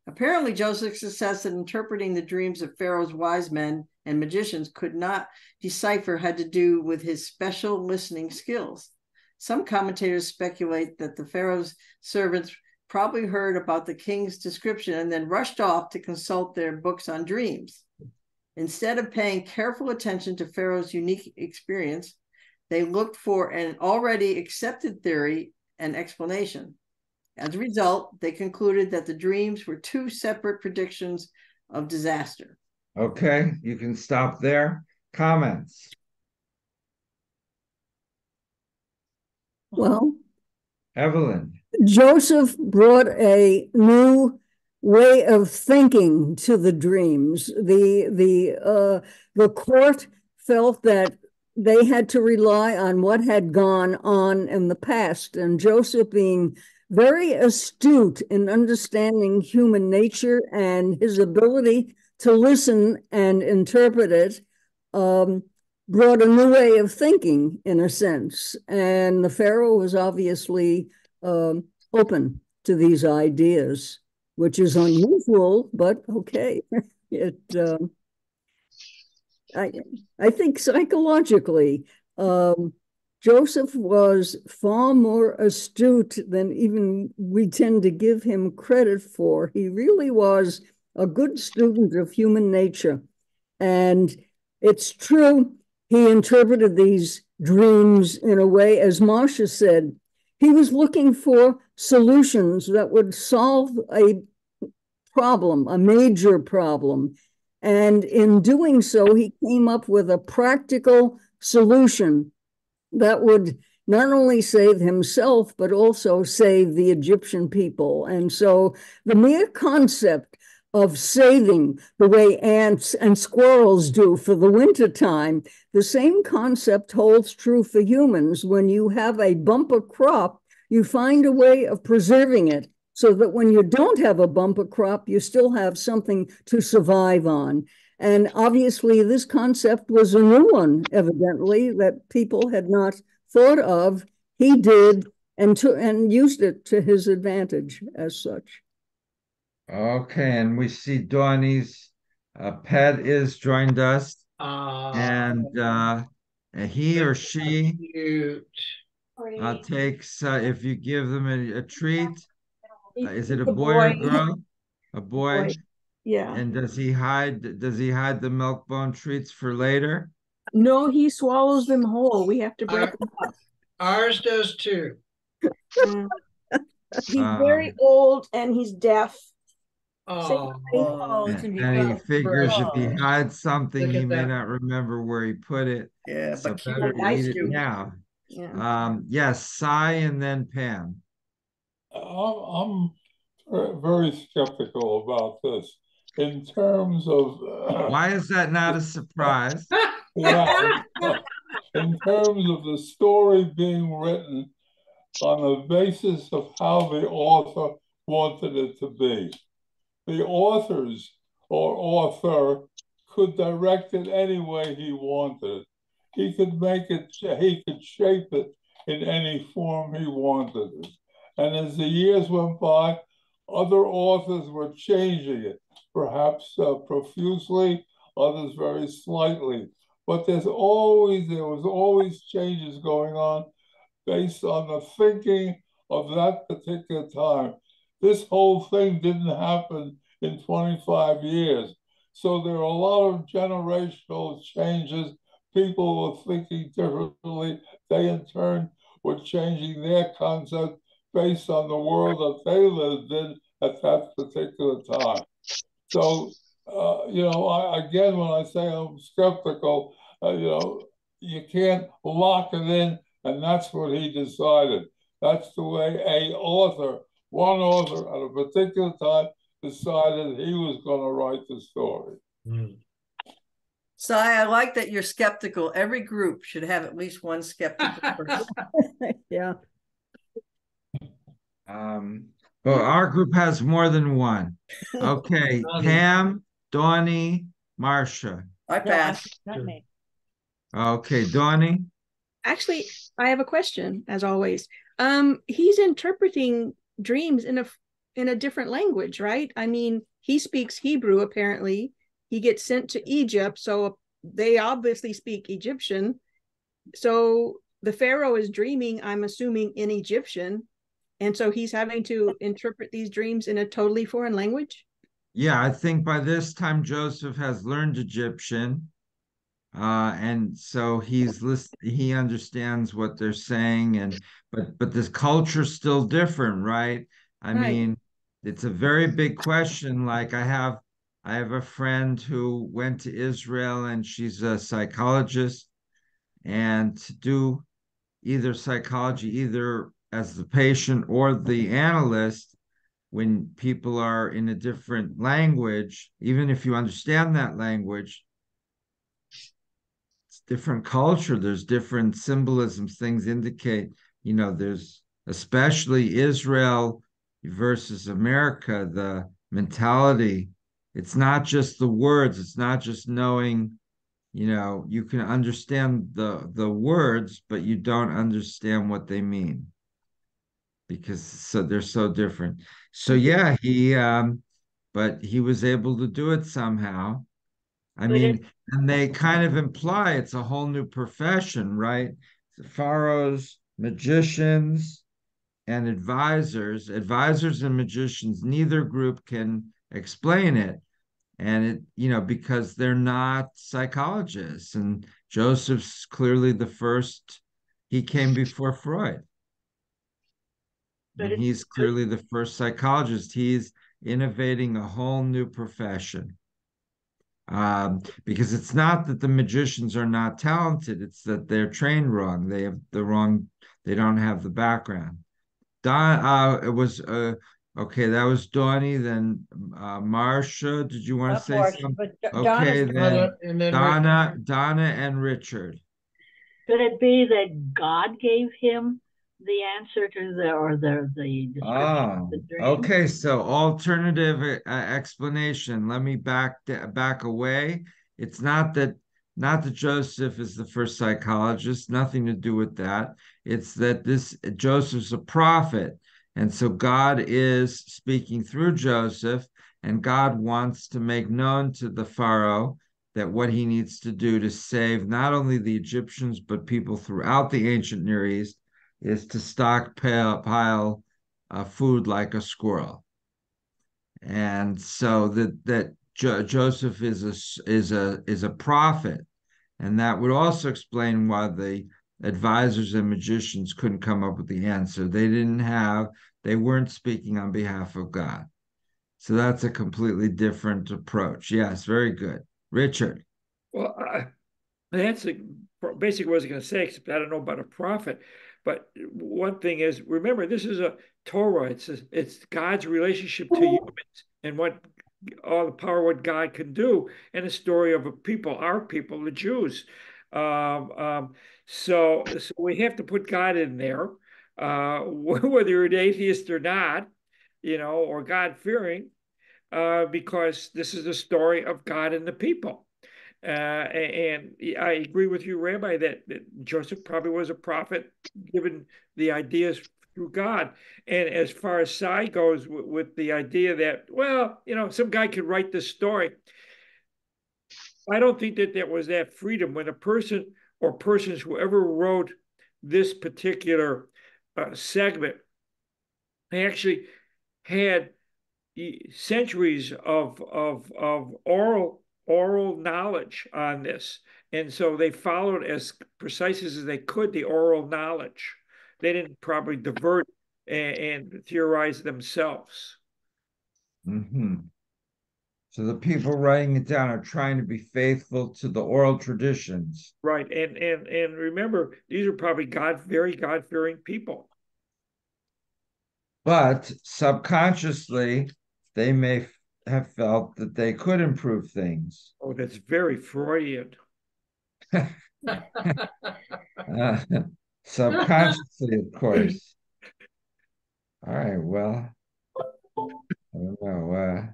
C: Apparently, Joseph's success in interpreting the dreams of Pharaoh's wise men and magicians could not decipher had to do with his special listening skills. Some commentators speculate that the Pharaoh's servants probably heard about the king's description and then rushed off to consult their books on dreams. Instead of paying careful attention to Pharaoh's unique experience, they looked for an already accepted theory and explanation. As a result, they concluded that the dreams were two separate predictions of disaster.
E: Okay, you can stop there. Comments?
D: Well,
E: Evelyn.
D: Joseph brought a new way of thinking to the dreams. The court felt that they had to rely on what had gone on in the past, and Joseph, being very astute in understanding human nature and his ability to listen and interpret it, brought a new way of thinking, in a sense. And the Pharaoh was obviously open to these ideas, which is unusual, but okay. It, I think psychologically, Joseph was far more astute than even we tend to give him credit for. He really was a good student of human nature. And it's true, he interpreted these dreams in a way, as Marcia said, he was looking for solutions that would solve a problem, a major problem. And in doing so, he came up with a practical solution that would not only save himself, but also save the Egyptian people. And so the mere concept of saving the way ants and squirrels do for the wintertime, the same concept holds true for humans. When you have a bumper crop, you find a way of preserving it so that when you don't have a bumper crop, you still have something to survive on. And obviously, this concept was a new one, evidently, that people had not thought of. He did, and used it to his advantage as such.
E: Okay, and we see Donnie's pet is joined us, and he or she takes, if you give them a treat, is it a boy or girl? A boy.
J: Yeah.
E: And does he hide the milk bone treats for later?
J: No, he swallows them whole. We have to break them up.
B: Ours does too.
J: He's very old and he's deaf.
E: And he figures if he hides something, he may not remember where he put it.
C: Yeah,
E: so
C: but
E: better to eat it now.
J: Yeah.
E: Yes, Cy and then Pam.
H: I'm very skeptical about this in terms of.
E: Why is that not a surprise?
H: Yeah, in terms of the story being written on the basis of how the author wanted it to be. The authors or author could direct it any way he wanted. He could he could shape it in any form he wanted it. And as the years went by, other authors were changing it, perhaps profusely, others very slightly. But there was always changes going on based on the thinking of that particular time. This whole thing didn't happen in 25 years. So there are a lot of generational changes. People were thinking differently. They, in turn, were changing their concept based on the world that they lived in at that particular time. So, again, when I say I'm skeptical, you can't lock it in, and that's what he decided. That's the way one author at a particular time decided he was going to write the story.
C: Si, I like that you're skeptical. Every group should have at least one skeptical person.
D: Yeah.
E: Well, our group has more than one. Okay, Pam, Donnie, Marcia.
C: I pass.
A: Not me.
E: Okay, Donnie.
J: Actually, I have a question, as always. He's interpreting dreams in a different language, right? I mean, he speaks Hebrew, apparently. He gets sent to Egypt, so they obviously speak Egyptian. So the Pharaoh is dreaming, I'm assuming, in Egyptian. And so he's having to interpret these dreams in a totally foreign language?
E: Yeah, I think by this time Joseph has learned Egyptian. And so he understands what they're saying, but this culture's still different, right? I mean, it's a very big question. Like I have I have a friend who went to Israel and she's a psychologist, and to do either psychology, either as the patient or the analyst, when people are in a different language, even if you understand that language, it's different culture, there's different symbolisms, things indicate, there's especially Israel versus America, the mentality. It's not just the words, it's not just knowing, you can understand the words, but you don't understand what they mean because they're so different. So yeah, but he was able to do it somehow. I mean, and they kind of imply it's a whole new profession, right? Pharaohs, magicians, and advisors. Advisors and magicians, neither group can explain it. And because they're not psychologists. And Joseph's clearly the first, he came before Freud. And he's clearly the first psychologist. He's innovating a whole new profession. Because it's not that the magicians are not talented, it's that they're trained wrong. They have they don't have the background. It was okay, that was Donnie, then Marcia. Did you want to say
A: Marcia,
E: something?
A: Okay,
E: then Donna and Richard.
F: Could it be that God gave him the answer to the description of the dream?
E: Okay, so alternative explanation. Let me back away. It's not that Joseph is the first psychologist, nothing to do with that. It's that Joseph's a prophet, and so God is speaking through Joseph, and God wants to make known to the Pharaoh that what he needs to do to save not only the Egyptians but people throughout the ancient Near East is to stockpile food like a squirrel. And so Joseph is a prophet, and that would also explain why the advisors and magicians couldn't come up with the answer. They weren't speaking on behalf of God. So that's a completely different approach. Yes, very good. Richard.
G: Well, that's basically what I was going to say, except I don't know about a prophet. But one thing is, remember, this is a Torah. It's God's relationship to humans and all the power what God can do, and the story of a people, our people, the Jews. So we have to put God in there, whether you're an atheist or not, or God fearing, because this is the story of God and the people. And I agree with you, Rabbi, that Joseph probably was a prophet given the ideas through God. And as far as Sai goes with the idea that, well, some guy could write this story. I don't think that there was that freedom when a person or persons, whoever wrote this particular segment, they actually had centuries of oral knowledge on this. And so they followed as precise as they could the oral knowledge. They didn't probably divert and theorize themselves.
E: Mm-hmm. So the people writing it down are trying to be faithful to the oral traditions.
G: Right. And remember, these are probably very God-fearing people.
E: But subconsciously, they may have felt that they could improve things.
G: Oh, that's very Freudian.
E: Subconsciously, of course. All right, well, I don't know.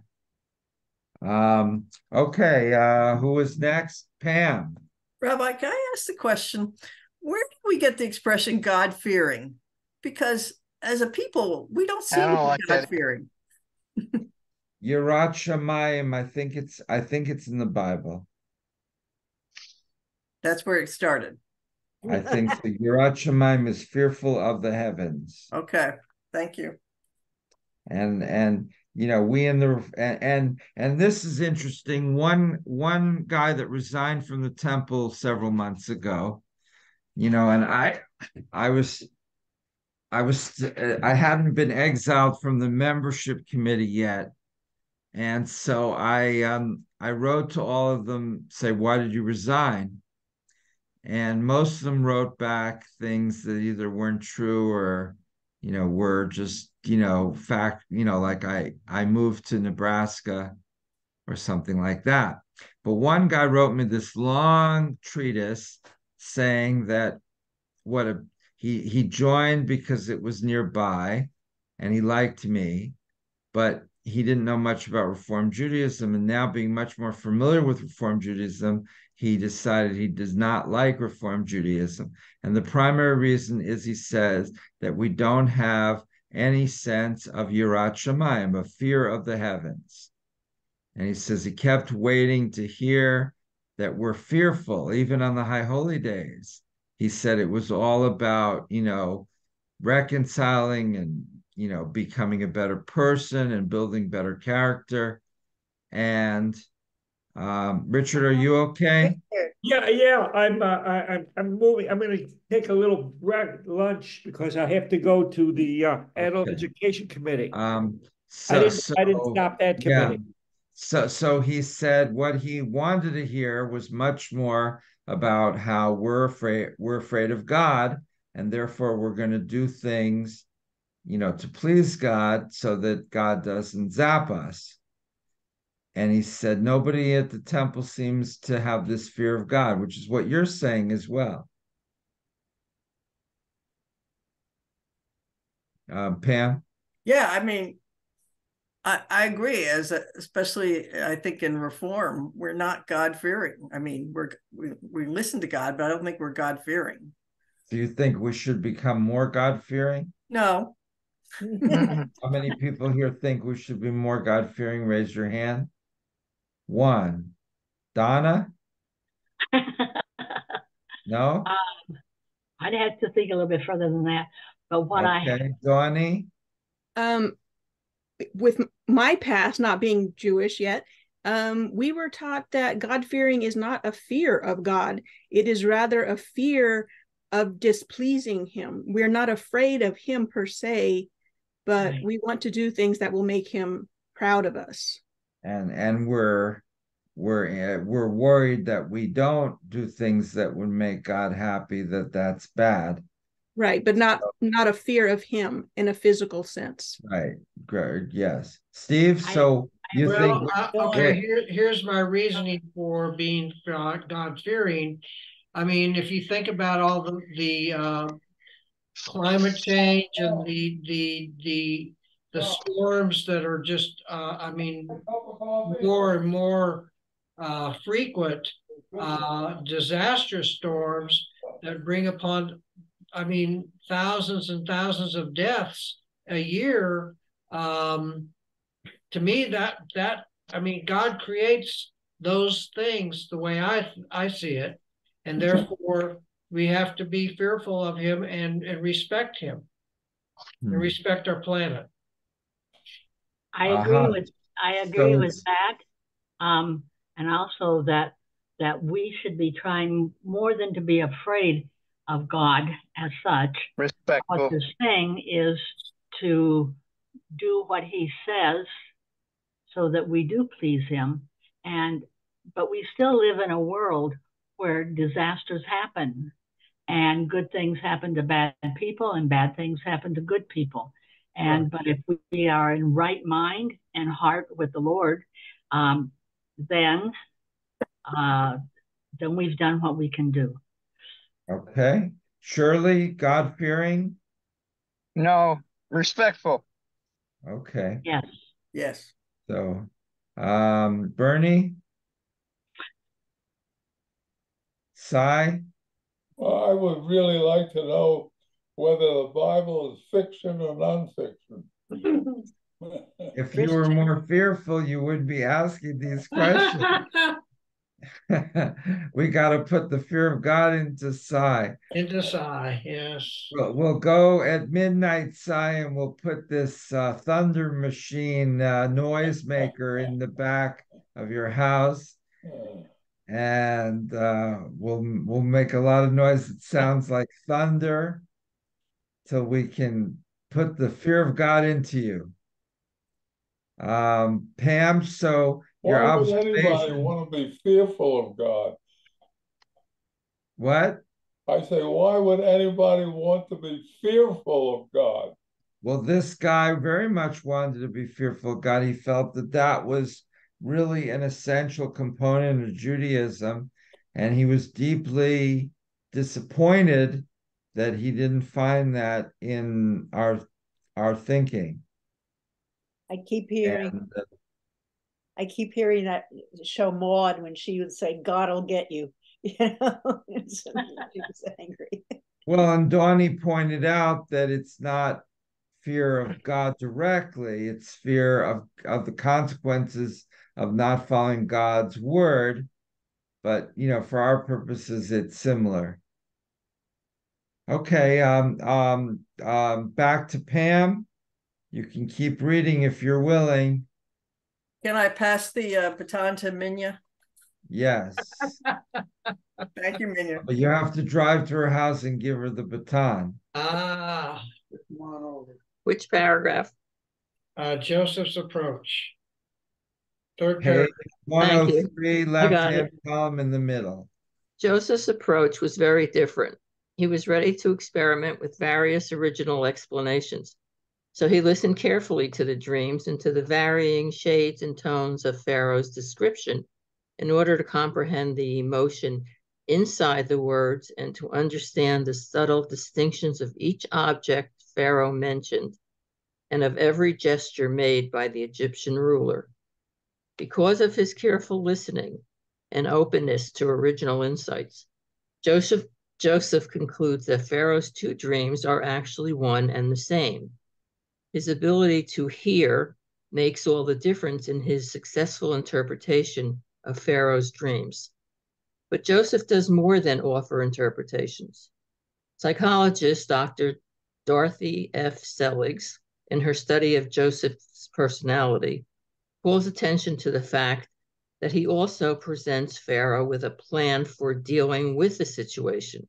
E: Okay, who is next? Pam.
C: Rabbi, can I ask the question, where do we get the expression God-fearing? Because as a people, we don't seem to be God-fearing.
E: Yirat Shamayim, I think it's in the Bible.
C: That's where it started.
E: I think so. Yirat Shamayim is fearful of the heavens.
C: Okay, thank you.
E: And we in the and this is interesting. One guy that resigned from the temple several months ago, and I hadn't been exiled from the membership committee yet. And so I wrote to all of them, say, why did you resign? And most of them wrote back things that either weren't true or, were just, fact, like I moved to Nebraska or something like that. But one guy wrote me this long treatise saying that he joined because it was nearby and he liked me, but he didn't know much about Reform Judaism. And now, being much more familiar with Reform Judaism, he decided he does not like Reform Judaism. And the primary reason is, he says, that we don't have any sense of Yirat Shamayim, a fear of the heavens. And he says he kept waiting to hear that we're fearful, even on the high holy days. He said it was all about, reconciling and, becoming a better person and building better character. And Richard, are you okay?
G: Yeah. I'm moving. I'm going to take a little lunch because I have to go to the Adult Education Committee. I didn't stop that committee.
E: So he said what he wanted to hear was much more about how we're afraid of God, and therefore we're going to do things, to please God so that God doesn't zap us. And he said nobody at the temple seems to have this fear of God, which is what you're saying as well. Pam?
C: Yeah, I mean, I agree. Especially, I think in Reform, we're not God-fearing. I mean, we listen to God, but I don't think we're God-fearing.
E: Do you think we should become more God-fearing?
C: No.
E: How many people here think we should be more God-fearing? Raise your hand. One. Donna? No?
F: I'd have to think a little bit further than that. But what
E: Donnie?
J: With my past not being Jewish yet, we were taught that God-fearing is not a fear of God. It is rather a fear of displeasing him. We're not afraid of him per se, but we want to do things that will make him proud of us.
E: And we're worried that we don't do things that would make God happy, that's bad.
J: Right, but not a fear of him in a physical sense.
E: Right. Great. Yes. Steve, so you think
B: okay, here's my reasoning for being God-fearing. I mean, if you think about all the climate change and the storms that are just I mean, more and more frequent, disastrous storms that bring upon, I mean, thousands and thousands of deaths a year. To me, that I mean, God creates those things the way I see it, and therefore we have to be fearful of him and respect him and respect our planet.
F: I agree with that, and also that we should be trying more than to be afraid of God as such.
K: Respectful.
F: What they're saying is to do what he says so that we do please him. But we still live in a world where disasters happen and good things happen to bad people and bad things happen to good people. But if we are in right mind and heart with the Lord, then we've done what we can do.
E: Okay. Shirley, God-fearing?
K: No, respectful.
E: Okay.
C: Yes.
E: So, Bernie? Cy?
H: Well, I would really like to know whether the Bible is fiction or nonfiction.
E: If you were more fearful, you wouldn't be asking these questions. We got to put the fear of God into Cy.
B: Into Cy, yes.
E: We'll go at midnight, Cy, and we'll put this thunder machine noisemaker in the back of your house. And we'll make a lot of noise that sounds like thunder till we can put the fear of God into you. Pam, so your
H: Why would anybody
E: observation.
H: want to be fearful
E: Why
H: would anybody want to be fearful of God?
E: What?
H: I say, why would anybody want to be fearful of God?
E: Well, this guy very much wanted to be fearful of God. He felt that that was really an essential component of Judaism, and he was deeply disappointed that he didn't find that in our thinking.
A: I keep hearing
E: And,
A: I keep hearing that show Maud when she would say, "God will get you." You know, she was angry.
E: well, and Donnie pointed out that it's not fear of God directly, it's fear of the consequences of not following God's word. But for our purposes, it's similar. Okay, back to Pam. You can keep reading if you're willing.
C: Can I pass the baton to Minya?
E: Yes.
C: Thank you, Minya.
E: But you have to drive to her house and give her the baton.
B: Come on over.
I: Which paragraph?
B: Joseph's approach. Third
E: Page
B: paragraph.
E: 103, left-hand column in the middle.
I: Joseph's approach was very different. He was ready to experiment with various original explanations. So he listened carefully to the dreams and to the varying shades and tones of Pharaoh's description in order to comprehend the emotion inside the words and to understand the subtle distinctions of each object Pharaoh mentioned and of every gesture made by the Egyptian ruler. Because of his careful listening and openness to original insights, Joseph concludes that Pharaoh's two dreams are actually one and the same. His ability to hear makes all the difference in his successful interpretation of Pharaoh's dreams. But Joseph does more than offer interpretations. Psychologist Dr. Dorothy F. Seligs, in her study of Joseph's personality, calls attention to the fact that he also presents Pharaoh with a plan for dealing with the situation.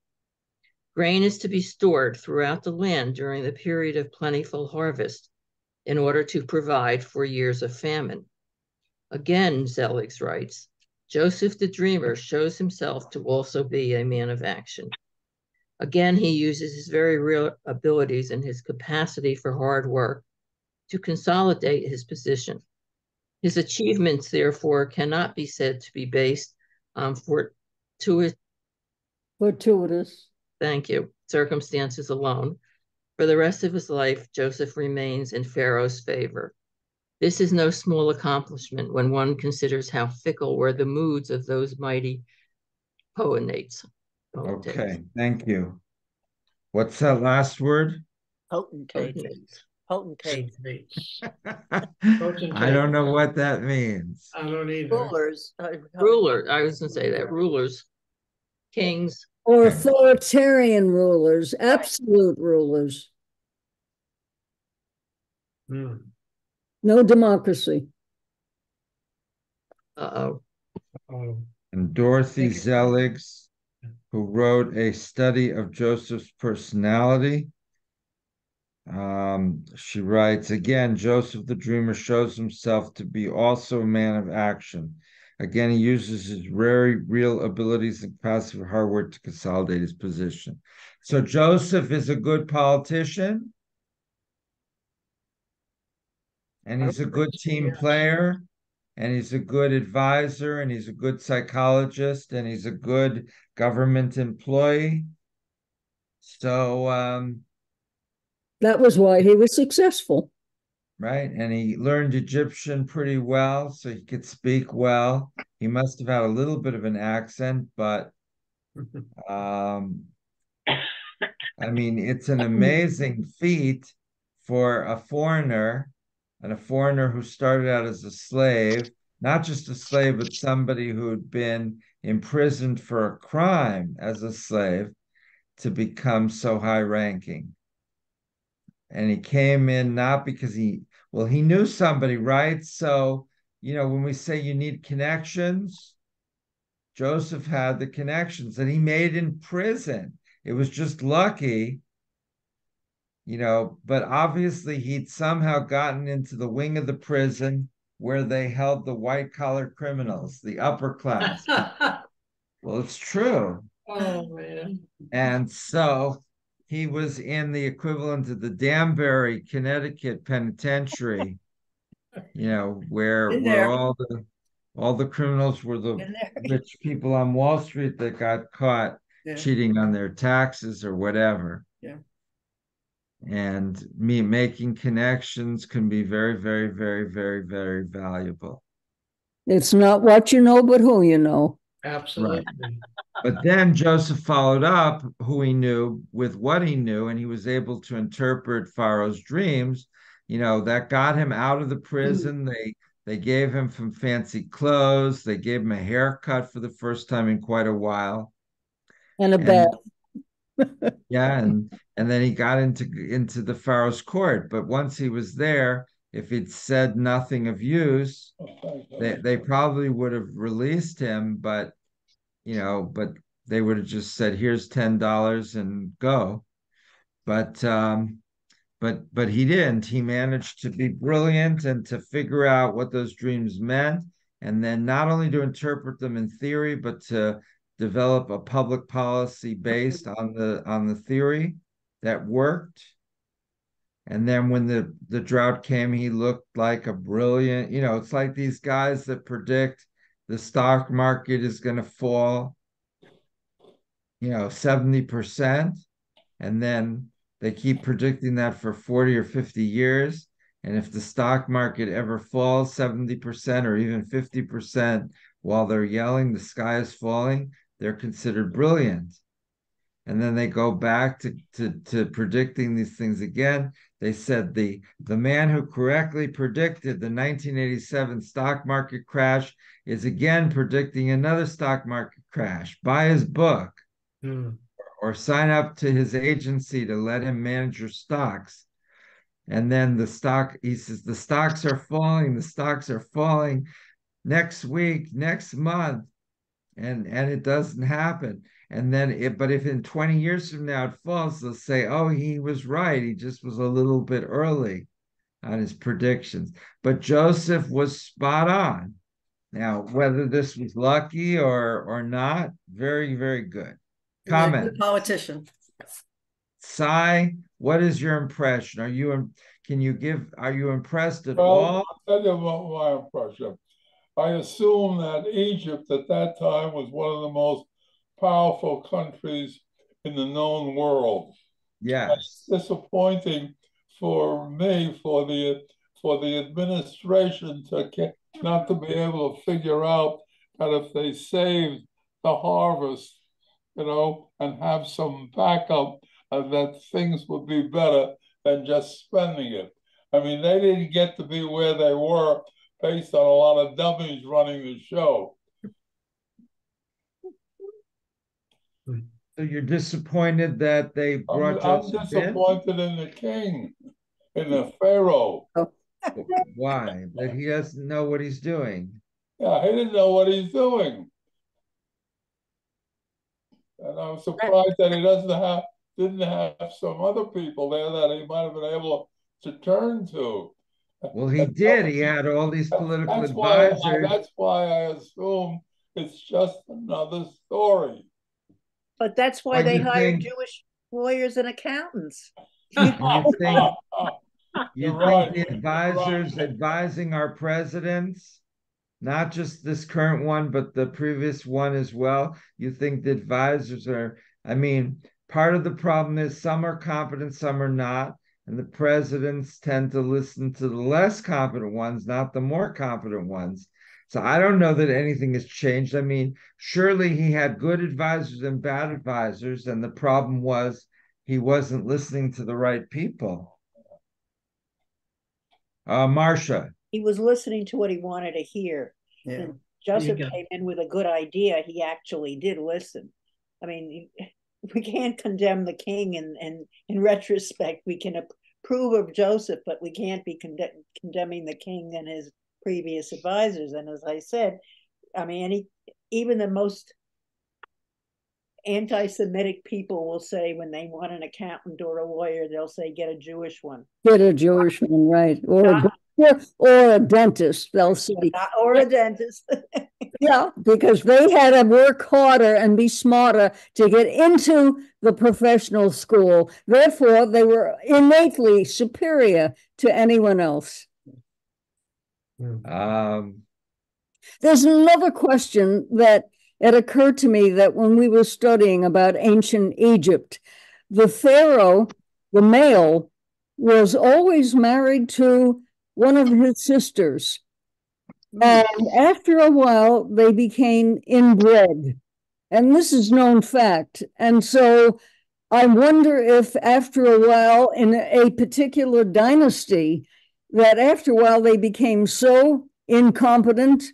I: Grain is to be stored throughout the land during the period of plentiful harvest in order to provide for years of famine. Again, Zelig writes, Joseph the dreamer shows himself to also be a man of action. Again, he uses his very real abilities and his capacity for hard work to consolidate his position. His achievements, therefore, cannot be said to be based on fortuitous circumstances alone. For the rest of his life, Joseph remains in Pharaoh's favor. This is no small accomplishment when one considers how fickle were the moods of those mighty potentates.
E: Okay, thank you. What's that last word?
A: Potentates. Potentates.
E: I don't know what that means.
B: I don't either.
A: Rulers.
I: Ruler. I was going to say that. Rulers. Kings.
D: Or authoritarian rulers, absolute rulers. No democracy.
I: Uh-oh.
E: And Dorothy Zeligs, who wrote a study of Joseph's personality. She writes, again, Joseph the dreamer shows himself to be also a man of action. Again, he uses his very real abilities and capacity for hard work to consolidate his position. So Joseph is a good politician, and he's a good team player, and he's a good advisor, and he's a good psychologist, and he's a good government employee. So
D: that was why he was successful.
E: Right. And he learned Egyptian pretty well, so he could speak well. He must have had a little bit of an accent, but I mean, it's an amazing feat for a foreigner, and a foreigner who started out as a slave, not just a slave, but somebody who had been imprisoned for a crime as a slave, to become so high ranking. And he came in not because he knew somebody, right? So, when we say you need connections, Joseph had the connections that he made in prison. It was just lucky, but obviously he'd somehow gotten into the wing of the prison where they held the white collar criminals, the upper class. Well, it's true.
C: Oh, man.
E: And so he was in the equivalent of the Danbury, Connecticut penitentiary, where all the criminals were the rich people on Wall Street that got caught cheating on their taxes or whatever.
C: Yeah.
E: And me making connections can be very, very, very, very, very valuable.
D: It's not what you know, but who you know.
C: Absolutely.
E: Right. But then Joseph followed up who he knew with what he knew, and he was able to interpret Pharaoh's dreams. That got him out of the prison. They gave him some fancy clothes. They gave him a haircut for the first time in quite a while.
D: And a bath.
E: Yeah, and then he got into the Pharaoh's court. But once he was there, if he'd said nothing of use, they probably would have released him, but they would have just said, here's $10 and go. But he didn't. He managed to be brilliant and to figure out what those dreams meant, and then not only to interpret them in theory, but to develop a public policy based on the theory that worked. And then when the drought came, he looked like a brilliant, it's like these guys that predict the stock market is going to fall, 70%. And then they keep predicting that for 40 or 50 years. And if the stock market ever falls 70% or even 50% while they're yelling, the sky is falling, they're considered brilliant. And then they go back to predicting these things again. They said the man who correctly predicted the 1987 stock market crash is again predicting another stock market crash. Buy his book or sign up to his agency to let him manage your stocks. And then he says, the stocks are falling next week, next month. And it doesn't happen. And then but if in 20 years from now it falls, they'll say, oh, he was right. He just was a little bit early on his predictions. But Joseph was spot on. Now, whether this was lucky or not, very, very good. Comment.
C: Good politician.
E: Cy, what is your impression? Are you impressed at
H: Well,
E: all?
H: I'll tell you about my impression. I assume that Egypt at that time was one of the most powerful countries in the known world.
E: Yes.
H: It's disappointing for me, for the administration not to be able to figure out that if they saved the harvest, and have some backup, that things would be better than just spending it. I mean, they didn't get to be where they were based on a lot of dummies running the show.
E: So you're disappointed that they brought
H: I'm
E: Joseph
H: disappointed in the king, in the Pharaoh.
E: Why? That he doesn't know what he's doing.
H: Yeah, he didn't know what he's doing. And I'm surprised that he didn't have some other people there that he might have been able to turn to.
E: Well, he did. He had all these political advisors.
H: That's why I assume it's just another story.
A: But that's why they hired Jewish lawyers and accountants.
E: You think the advisors advising our presidents, not just this current one, but the previous one as well, you think the advisors part of the problem is some are competent, some are not. And the presidents tend to listen to the less competent ones, not the more competent ones. So I don't know that anything has changed. Surely he had good advisors and bad advisors, and the problem was he wasn't listening to the right people. Marcia.
A: He was listening to what he wanted to hear.
C: Yeah.
A: And Joseph came in with a good idea. He actually did listen. We can't condemn the king, and in retrospect, we can approve of Joseph, but we can't be condemning the king and his previous advisors. And as I said, even the most anti-Semitic people will say when they want an accountant or a lawyer, they'll say, get a Jewish one.
D: Get a Jewish one, right? Or a dentist, they'll say.
A: Or a dentist.
D: Yeah, because they had to work harder and be smarter to get into the professional school. Therefore, they were innately superior to anyone else. There's another question that it occurred to me that when we were studying about ancient Egypt, the pharaoh, the male, was always married to one of his sisters. And after a while, they became inbred. And this is known fact. And so I wonder if after a while in a particular dynasty, that after a while they became so incompetent,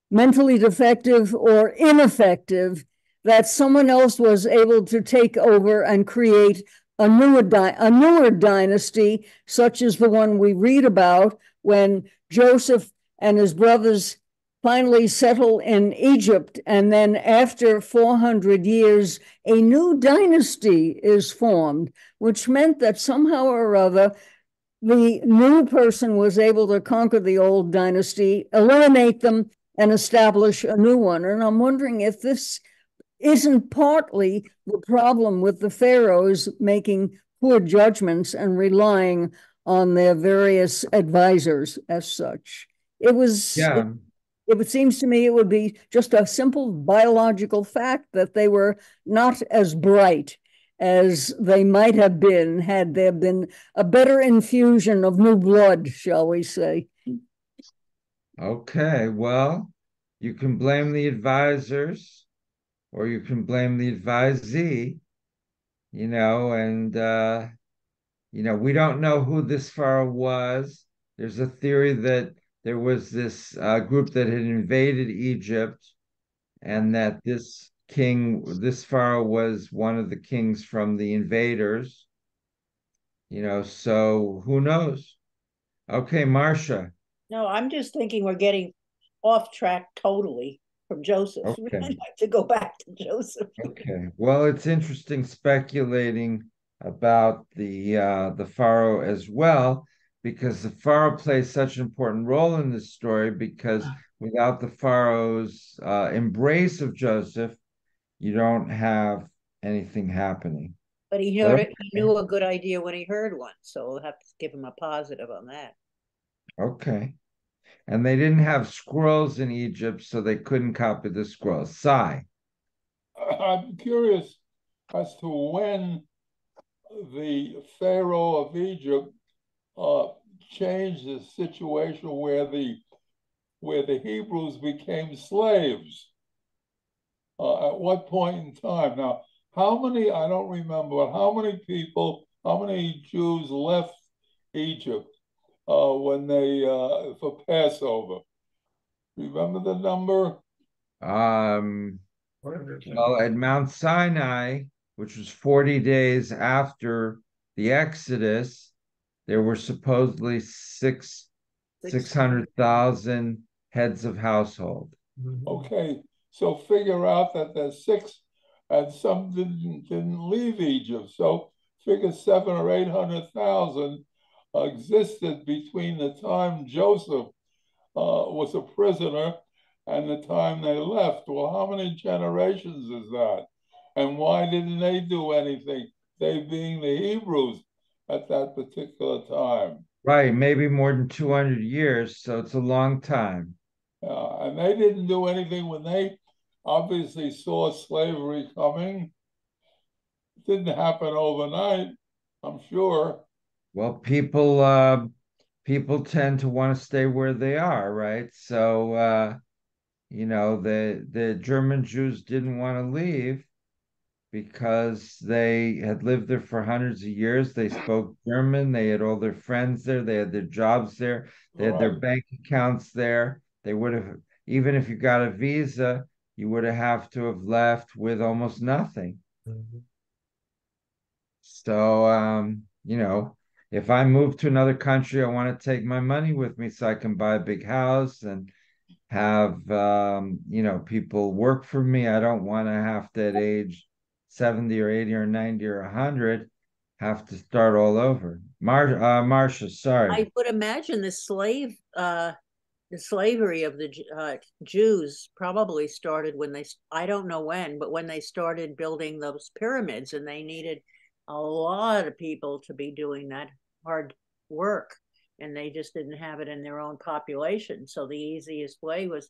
D: mentally defective, or ineffective that someone else was able to take over and create a newer dynasty, such as the one we read about when Joseph and his brothers finally settle in Egypt. And then after 400 years, a new dynasty is formed, which meant that somehow or other, the new person was able to conquer the old dynasty, eliminate them, and establish a new one. And I'm wondering if this isn't partly the problem with the pharaohs making poor judgments and relying on their various advisors as such. It seems to me it would be just a simple biological fact that they were not as bright as they might have been had there been a better infusion of new blood, shall we say.
E: Okay, well, you can blame the advisors or you can blame the advisee, and we don't know who this pharaoh was. There's a theory that there was this group that had invaded Egypt, and that this pharaoh was one of the kings from the invaders. So who knows? Okay, Marcia.
A: No, I'm just thinking we're getting off track totally from Joseph.
E: Okay.
A: I'd like to go back to Joseph.
E: Okay. Well, it's interesting speculating about the pharaoh as well, because the pharaoh plays such an important role in this story, because without the pharaoh's embrace of Joseph, you don't have anything happening.
A: But he knew a good idea when he heard one, so we'll have to give him a positive on that.
E: Okay. And they didn't have scrolls in Egypt, so they couldn't copy the scrolls. Sai.
H: I'm curious as to when the Pharaoh of Egypt changed the situation where the Hebrews became slaves. At what point in time? Now, how many, I don't remember, but how many Jews left Egypt when they, for Passover? Remember the number?
E: Well, at Mount Sinai, which was 40 days after the Exodus, there were supposedly 600,000 heads of household.
H: Okay, so figure out that there's 6, and some didn't leave Egypt. So figure 700,000 or 800,000 existed between the time Joseph was a prisoner and the time they left. Well, how many generations is that? And why didn't they do anything? They being the Hebrews at that particular time.
E: Right, maybe more than 200 years, so it's a long time.
H: And they didn't do anything when they obviously saw slavery coming. It didn't happen overnight, I'm sure.
E: Well, people tend to want to stay where they are, right? So the German Jews didn't want to leave because they had lived there for hundreds of years. They spoke German. They had all their friends there. They had their jobs there. They had their bank accounts there. They would have, even if you got a visa, you would have to have left with almost nothing. So, if I move to another country, I want to take my money with me so I can buy a big house and have, people work for me. I don't want to have to at age 70 or 80 or 90 or 100 have to start all over. Marcia, sorry.
A: I would imagine the slavery of the Jews probably started when I don't know when, but when they started building those pyramids, and they needed a lot of people to be doing that hard work, and they just didn't have it in their own population. So the easiest way was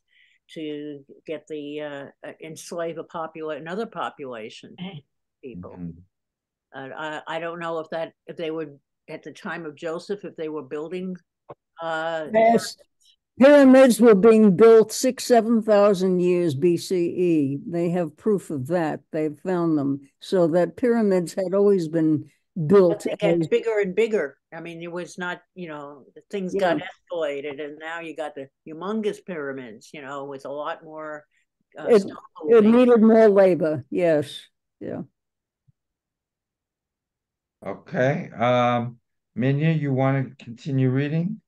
A: to get enslave another population people. I don't know if they would at the time of Joseph, if they were building
D: yes, pyramids were being built 7,000 years BCE. They have proof of that. They've found them. So that pyramids had always been built.
A: But they get bigger and bigger. I mean, it was not, things got escalated, and now you got the humongous pyramids, with a lot more
D: it needed more labor. Yes. Yeah.
E: Okay. Minya, you want to continue reading?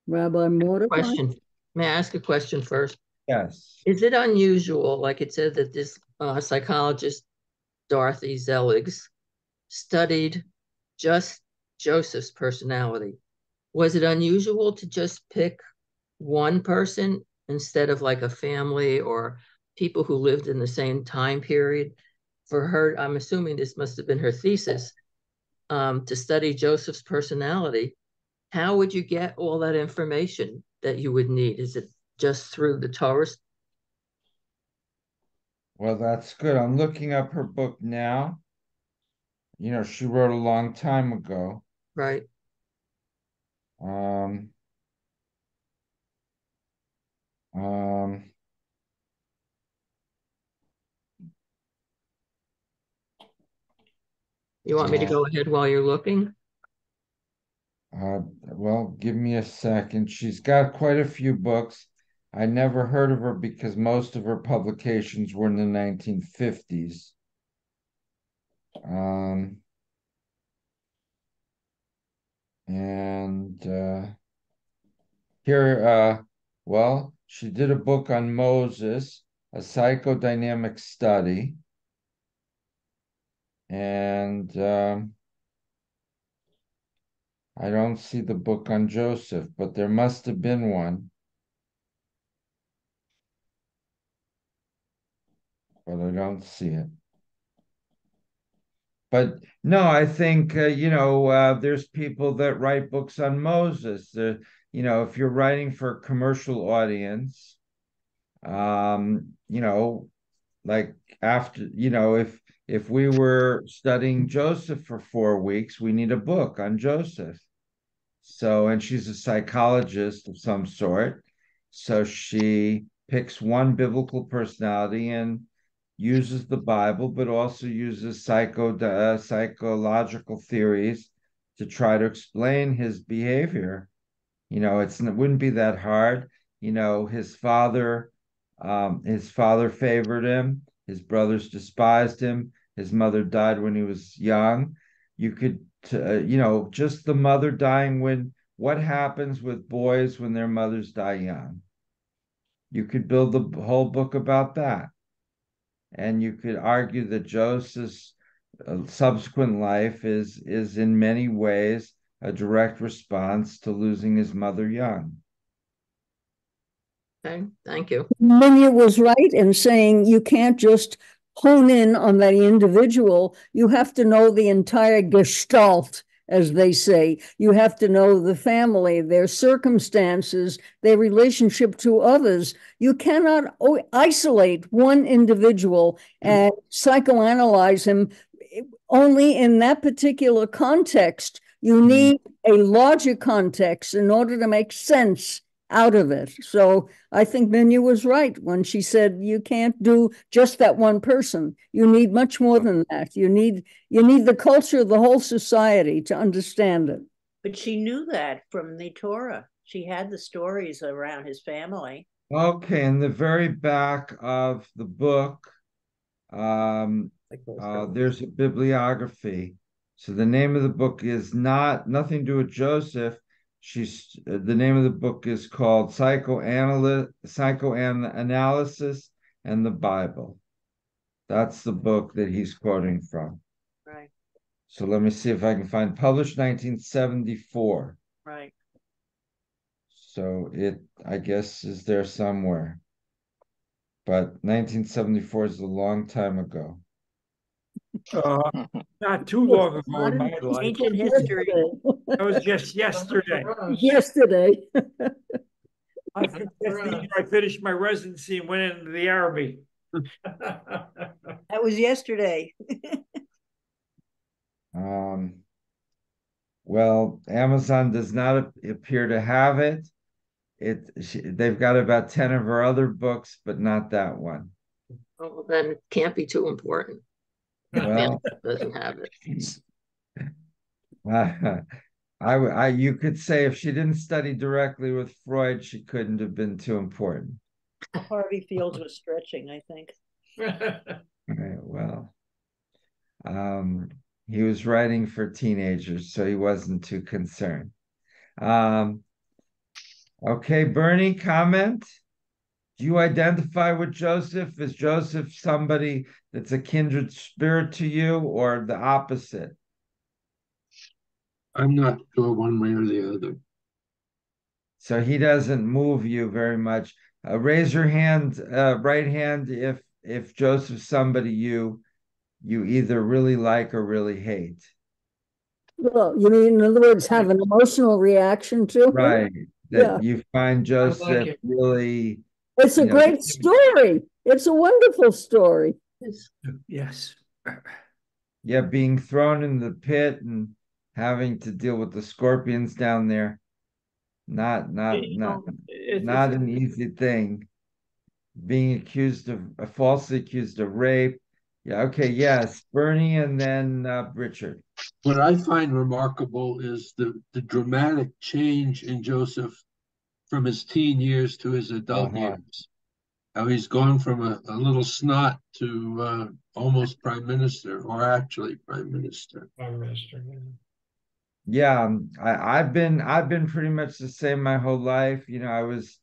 D: Rabbi Mordecai?
I: Question. May I ask a question first?
E: Yes.
I: Is it unusual, like it said, that this psychologist, Dorothy Zeligs, studied just Joseph's personality? Was it unusual to just pick one person instead of like a family or people who lived in the same time period? For her, I'm assuming this must have been her thesis, to study Joseph's personality. How would you get all that information that you would need? Is it just through the Torah?
E: Well, that's good. I'm looking up her book now. She wrote a long time ago.
I: Right.
E: Um,
I: You want me to go ahead while you're looking?
E: Well, give me a second. She's got quite a few books. I never heard of her because most of her publications were in the 1950s. Here, well, she did a book on Moses, a psychodynamic study. And I don't see the book on Joseph, but there must have been one. But I don't see it. But no, I think, there's people that write books on Moses. If you're writing for a commercial audience, like after, if we were studying Joseph for 4 weeks, we need a book on Joseph. So, and she's a psychologist of some sort. So she picks one biblical personality and uses the Bible, but also uses psychological theories to try to explain his behavior. It wouldn't be that hard. His father favored him. His brothers despised him. His mother died when he was young. You could, just the mother dying what happens with boys when their mothers die young? You could build the whole book about that. And you could argue that Joseph's subsequent life is in many ways a direct response to losing his mother young.
I: Okay, thank you.
D: Minya was right in saying you can't just hone in on that individual. You have to know the entire gestalt, as they say. You have to know the family, their circumstances, their relationship to others. You cannot isolate one individual and psychoanalyze him only in that particular context. You need a larger context in order to make sense out of it. So I think Minya was right when she said you can't do just that one person. You need much more than that. You need the culture of the whole society to understand it.
A: But she knew that from the Torah. She had the stories around his family.
E: Okay, in the very back of the book, there's a bibliography. So the name of the book is nothing to do with Joseph, The name of the book is called Psychoanalysis and the Bible. That's the book that he's quoting from.
A: Right.
E: So let me see if I can find, published 1974.
A: Right.
E: So it, I guess, is there somewhere. But 1974 is a long time ago.
G: Not too long ago in my life.
A: Ancient history.
G: That was just yesterday.
D: Yesterday.
G: I think that's the year I finished my residency and went into the army.
A: That was yesterday.
E: Well, Amazon does not appear to have it. They've got about 10 of her other books, but not that one.
I: Oh, well, then it can't be too important.
E: Well,
I: doesn't have it.
E: You could say if she didn't study directly with Freud, she couldn't have been too important.
A: Harvey Fields was stretching, I think.
E: Right, well, he was writing for teenagers, so he wasn't too concerned. Okay, Bernie, comment? Do you identify with Joseph? Is Joseph somebody that's a kindred spirit to you, or the opposite?
L: I'm not sure one way or the other.
E: So he doesn't move you very much. Raise your hand, right hand, if Joseph's somebody you either really like or really hate.
D: Well, you mean, in other words, have an emotional reaction to?
E: Right. That you find Joseph really.
D: It's a great story. It's a wonderful story.
G: Yes.
E: Yeah, being thrown in the pit and having to deal with the scorpions down there. Not an easy thing. Being falsely accused of rape. Yeah, okay, yes. Bernie and then Richard.
L: What I find remarkable is the dramatic change in Joseph from his teen years to his adult years. How he's gone from a little snot to almost prime minister, or actually prime minister.
B: Prime Minister.
E: Yeah, I've been pretty much the same my whole life. I was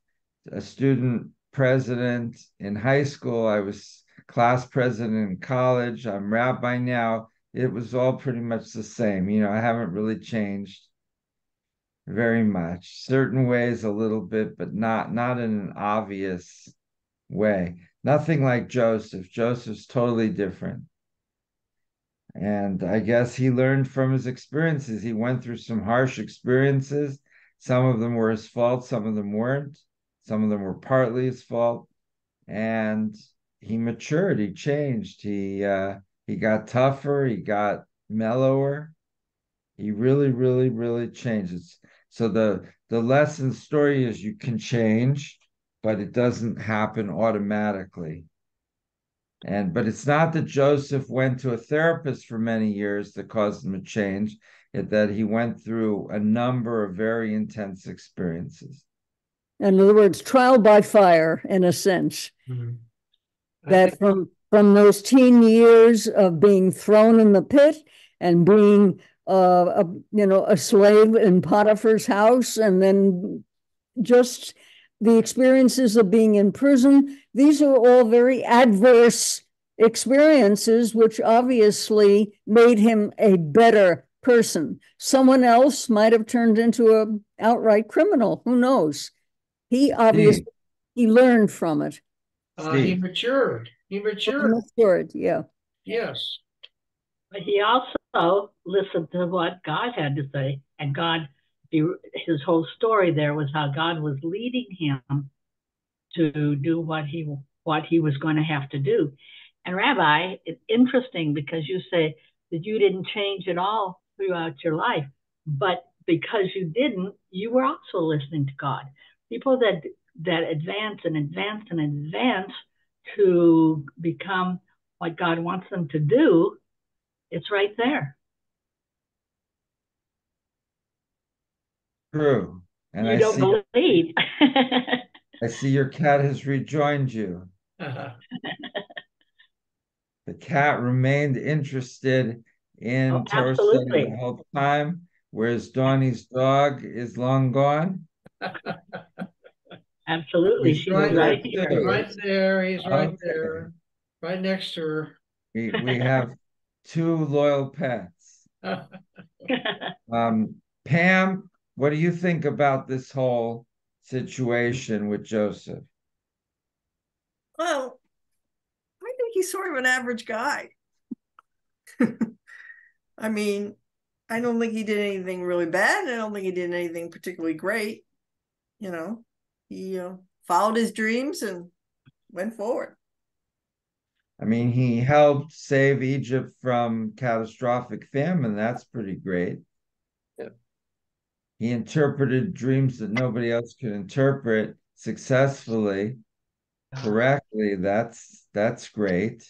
E: a student president in high school. I was class president in college. I'm rabbi now. It was all pretty much the same. I haven't really changed very much. Certain ways a little bit, but not in an obvious way. Nothing like Joseph. Joseph's totally different. And I guess he learned from his experiences. He went through some harsh experiences. Some of them were his fault, some of them weren't. Some of them were partly his fault. And he matured, he changed. He got tougher, he got mellower. He really, really, really changes. So the lesson story is you can change, but it doesn't happen automatically. But it's not that Joseph went to a therapist for many years that caused him to change, it's that he went through a number of very intense experiences.
D: In other words, trial by fire, in a sense.
B: Mm-hmm.
D: That from those teen years of being thrown in the pit and being a slave in Potiphar's house, and then just the experiences of being in prison, these are all very adverse experiences, which obviously made him a better person. Someone else might have turned into an outright criminal. Who knows? He obviously he learned from it.
B: He matured. He matured.
D: Yeah.
B: Yes.
F: But he also listened to what God had to say, and his whole story there was how God was leading him to do what he was going to have to do. And Rabbi, it's interesting because you say that you didn't change at all throughout your life, but because you didn't, you were also listening to God. People that advance and advance and advance to become what God wants them to do, it's right there.
E: True. And
F: you don't believe.
E: I see your cat has rejoined you. The cat remained interested in Torah study the whole time. whereas Donnie's dog is long gone?
F: Absolutely. She's right here.
B: Right there. He's right
E: Okay.
B: there. Right next to her.
E: We have two loyal pets. Pam, what do you think about this whole situation with Joseph?
C: Well, I think he's sort of an average guy. I mean, I don't think he did anything really bad. I don't think he did anything particularly great. He followed his dreams and went forward.
E: I mean, he helped save Egypt from catastrophic famine. That's pretty great.
L: Yeah.
E: He interpreted dreams that nobody else could interpret successfully, correctly. That's great.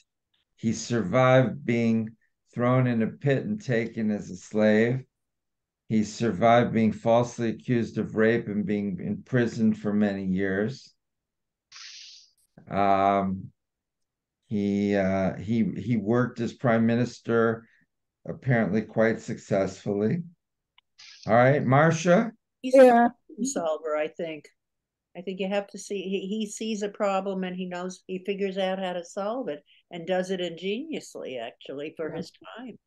E: He survived being thrown in a pit and taken as a slave. He survived being falsely accused of rape and being imprisoned for many years. He worked as prime minister apparently quite successfully. All right, Marcia.
A: He's a problem solver, I think. I think you have to see he sees a problem and he figures out how to solve it and does it ingeniously, actually, for his time.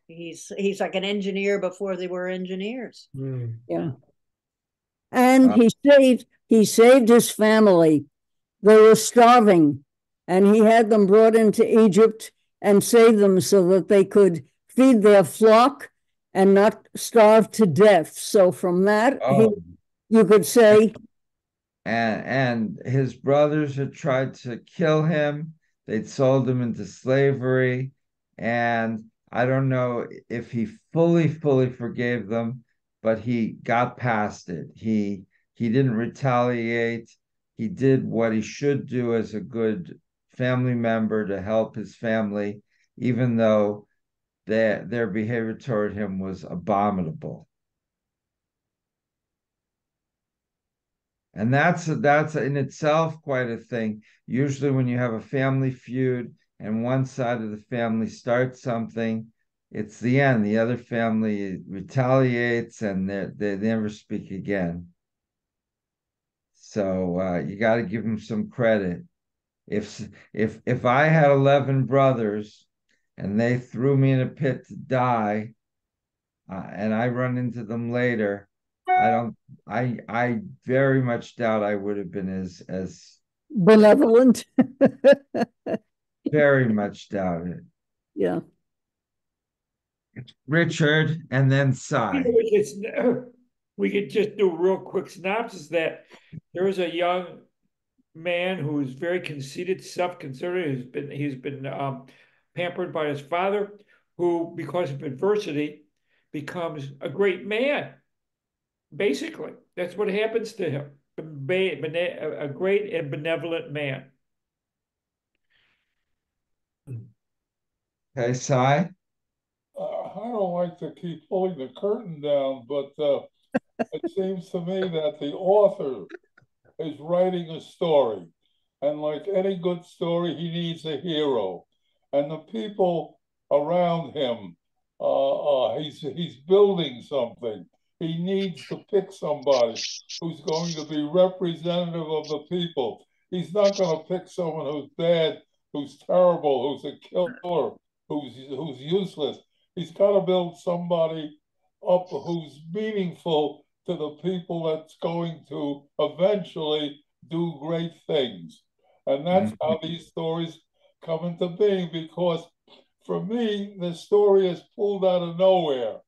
A: He's like an engineer before they were engineers.
D: Yeah. And he saved his family. They were starving, and he had them brought into Egypt and saved them so that they could feed their flock and not starve to death. So from that, you could say.
E: And his brothers had tried to kill him. They'd sold him into slavery. And I don't know if he fully forgave them, but he got past it. He didn't retaliate. He did what he should do as a good family member to help his family, even though their behavior toward him was abominable. And that's in itself quite a thing. Usually when you have a family feud and one side of the family starts something, it's the end. The other family retaliates and they never speak again. So you got to give them some credit. If I had 11 brothers and they threw me in a pit to die, and I run into them later, I very much doubt I would have been as
D: benevolent.
E: Very much doubt it.
D: Yeah.
E: Richard, and then Cy.
G: We could just do a real quick synopsis that there is a young man who is very conceited, self-concerned. He's been pampered by his father, who, because of adversity, becomes a great man. Basically, that's what happens to him. A great and benevolent man.
E: Okay, Cy?
H: I don't like to keep pulling the curtain down, but it seems to me that the author is writing a story. And like any good story, he needs a hero. And the people around him, he's building something. He needs to pick somebody who's going to be representative of the people. He's not going to pick someone who's bad, who's terrible, who's a killer, who's useless. He's got to build somebody up who's meaningful to the people that's going to eventually do great things. And that's how these stories come into being, because for me, the story is pulled out of nowhere.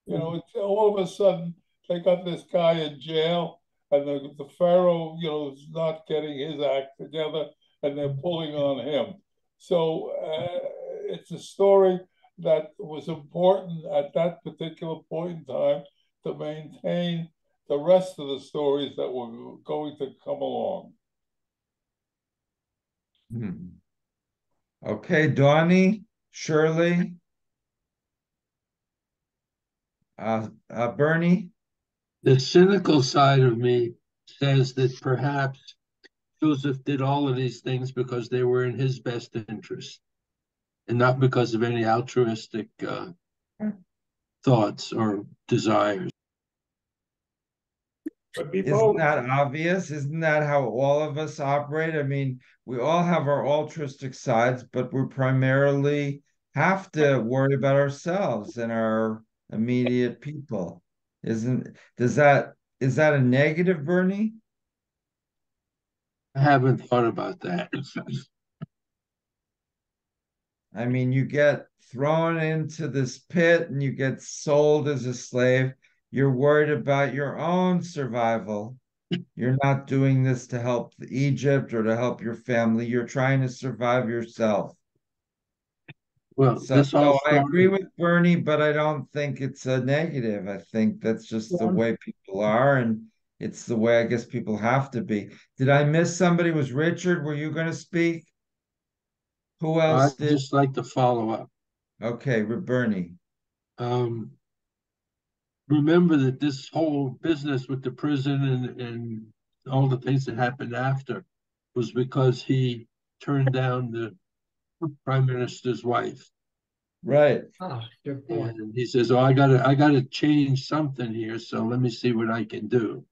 H: It's all of a sudden they got this guy in jail and the Pharaoh, is not getting his act together and they're pulling on him. So it's a story that was important at that particular point in time to maintain the rest of the stories that were going to come along.
E: Okay, Donnie, Shirley, Bernie.
L: The cynical side of me says that perhaps Joseph did all of these things because they were in his best interest and not because of any altruistic thoughts or desires.
E: Isn't that obvious? Isn't that how all of us operate? I mean, we all have our altruistic sides, but we primarily have to worry about ourselves and our immediate people. Isn't, is that a negative, Bernie?
L: I haven't thought about that.
E: I mean, you get thrown into this pit and you get sold as a slave. You're worried about your own survival. You're not doing this to help Egypt or to help your family. You're trying to survive yourself.
L: Well,
E: So,
L: this all
E: I agree
L: started.
E: with Bernie, but I don't think it's a negative. I think that's just the way people are, and it's the way I guess people have to be. Did I miss somebody? Was Richard? Were you going to speak? Who else
L: I'd
E: did?
L: just like to follow up.
E: Okay, Bernie.
L: Remember that this whole business with the prison and all the things that happened after was because he turned down the prime minister's wife.
E: Right.
G: Oh, good point.
L: And he says, "Oh, I gotta change something here. So let me see what I can do."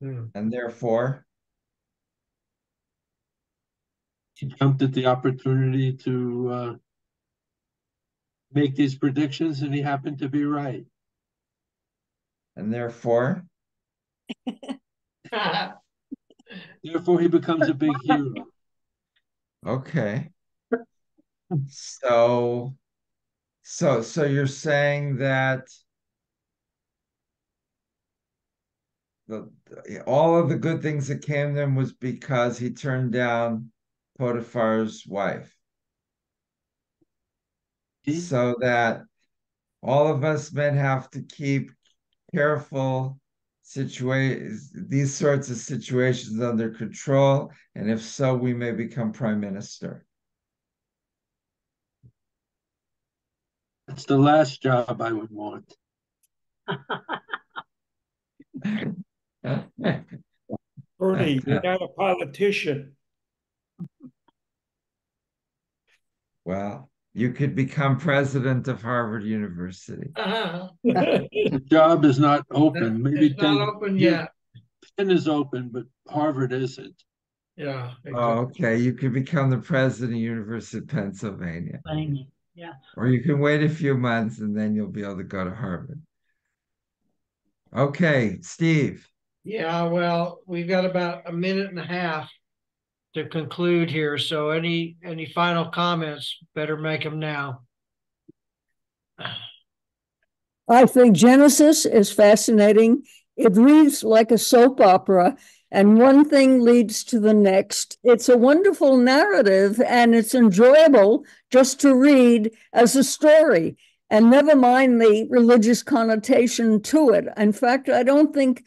E: And therefore,
L: he jumped at the opportunity to make these predictions, and he happened to be right.
E: and therefore,
L: Therefore, he becomes a big hero.
E: okay. So you're saying that all of the good things that came to him was because he turned down Potiphar's wife. So that all of us men have to keep careful these sorts of situations under control, and if so, we may become prime minister.
L: It's the last job I would want.
G: Bernie, you're not a politician.
E: Well, you could become president of Harvard University.
L: The job is not open. Maybe
G: it's not open yet.
L: Penn is open, but Harvard isn't.
G: Yeah. Exactly.
E: Oh, okay. You could become the president of University of Pennsylvania.
F: Yeah.
E: Or you can wait a few months and then you'll be able to go to Harvard. Okay, Steve.
B: Yeah, well, we've got about a minute and a half to conclude here. So any final comments, better make them now.
D: I think Genesis is fascinating. It reads like a soap opera, and one thing leads to the next. It's a wonderful narrative, and it's enjoyable just to read as a story, and never mind the religious connotation to it. In fact, I don't think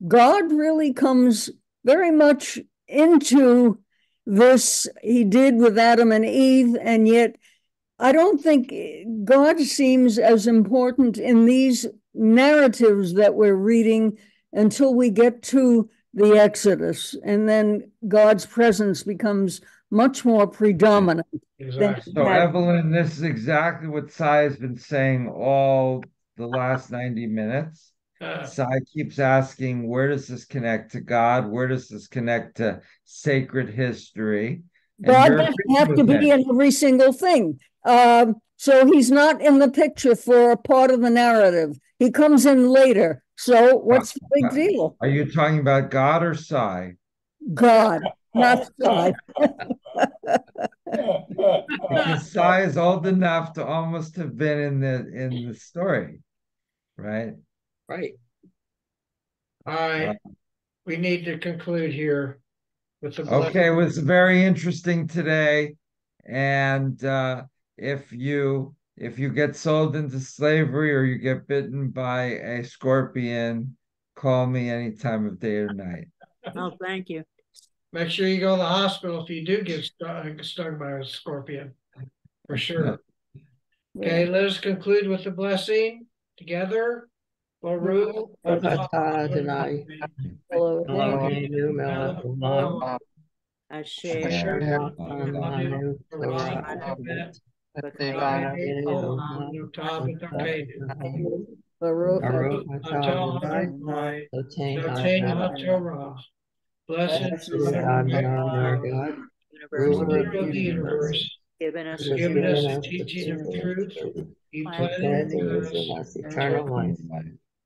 D: God really comes very much into this. He did with Adam and Eve, and yet I don't think God seems as important in these narratives that we're reading until we get to the Exodus. And then God's presence becomes much more predominant.
B: Exactly.
E: So, Evelyn, this is exactly what Sai has been saying all the last 90 minutes. Sai keeps asking, where does this connect to God? Where does this connect to sacred history?
D: God doesn't have to be in every single thing. So he's not in the picture for a part of the narrative. He comes in later. So what's the big deal?
E: Are you talking about God or Sai?
D: God, not Sai.
E: Because Sai is old enough to almost have been in the story, right?
I: Right.
B: All right. We need to conclude here with the
E: Okay, it was very interesting today. And if you get sold into slavery or you get bitten by a scorpion, call me any time of day or night.
A: Oh, thank you.
B: Make sure you go to the hospital if you do get stung by a scorpion, for sure. Okay, let us conclude with the blessing together. Baruch
I: Adonai Eloheinu melech haolam
A: Asher
I: asher natan lanu Torah Baruch
B: Blessed
A: Blessed
B: is
A: is
B: the Lord our God, ruler of the universe,
A: given us
B: who has given us the teaching of truth. He planted in us
I: eternal life.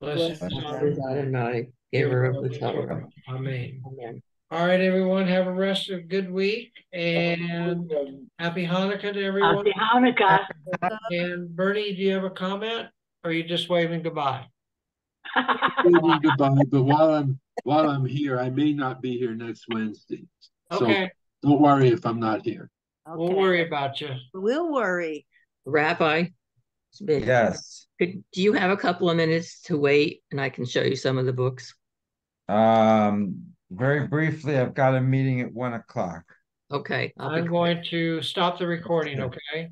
B: Blessed is
I: Adonai, giver of the Torah.
B: Amen.
I: Amen.
B: All right, everyone, have a rest of a good week and happy Hanukkah to everyone.
F: Happy Hanukkah.
B: And Bernie, do you have a comment or are you just waving goodbye?
L: Waving goodbye, but while I'm here, I may not be here next Wednesday. So
B: Okay.
L: don't worry if I'm not here.
A: Okay.
B: We'll worry about you.
A: We'll worry.
I: Rabbi,
E: Yes.
I: do you have a couple of minutes to wait and I can show you some of the books?
E: Very briefly, I've got a meeting at 1 o'clock.
I: Okay.
B: I'm going to stop the recording, okay?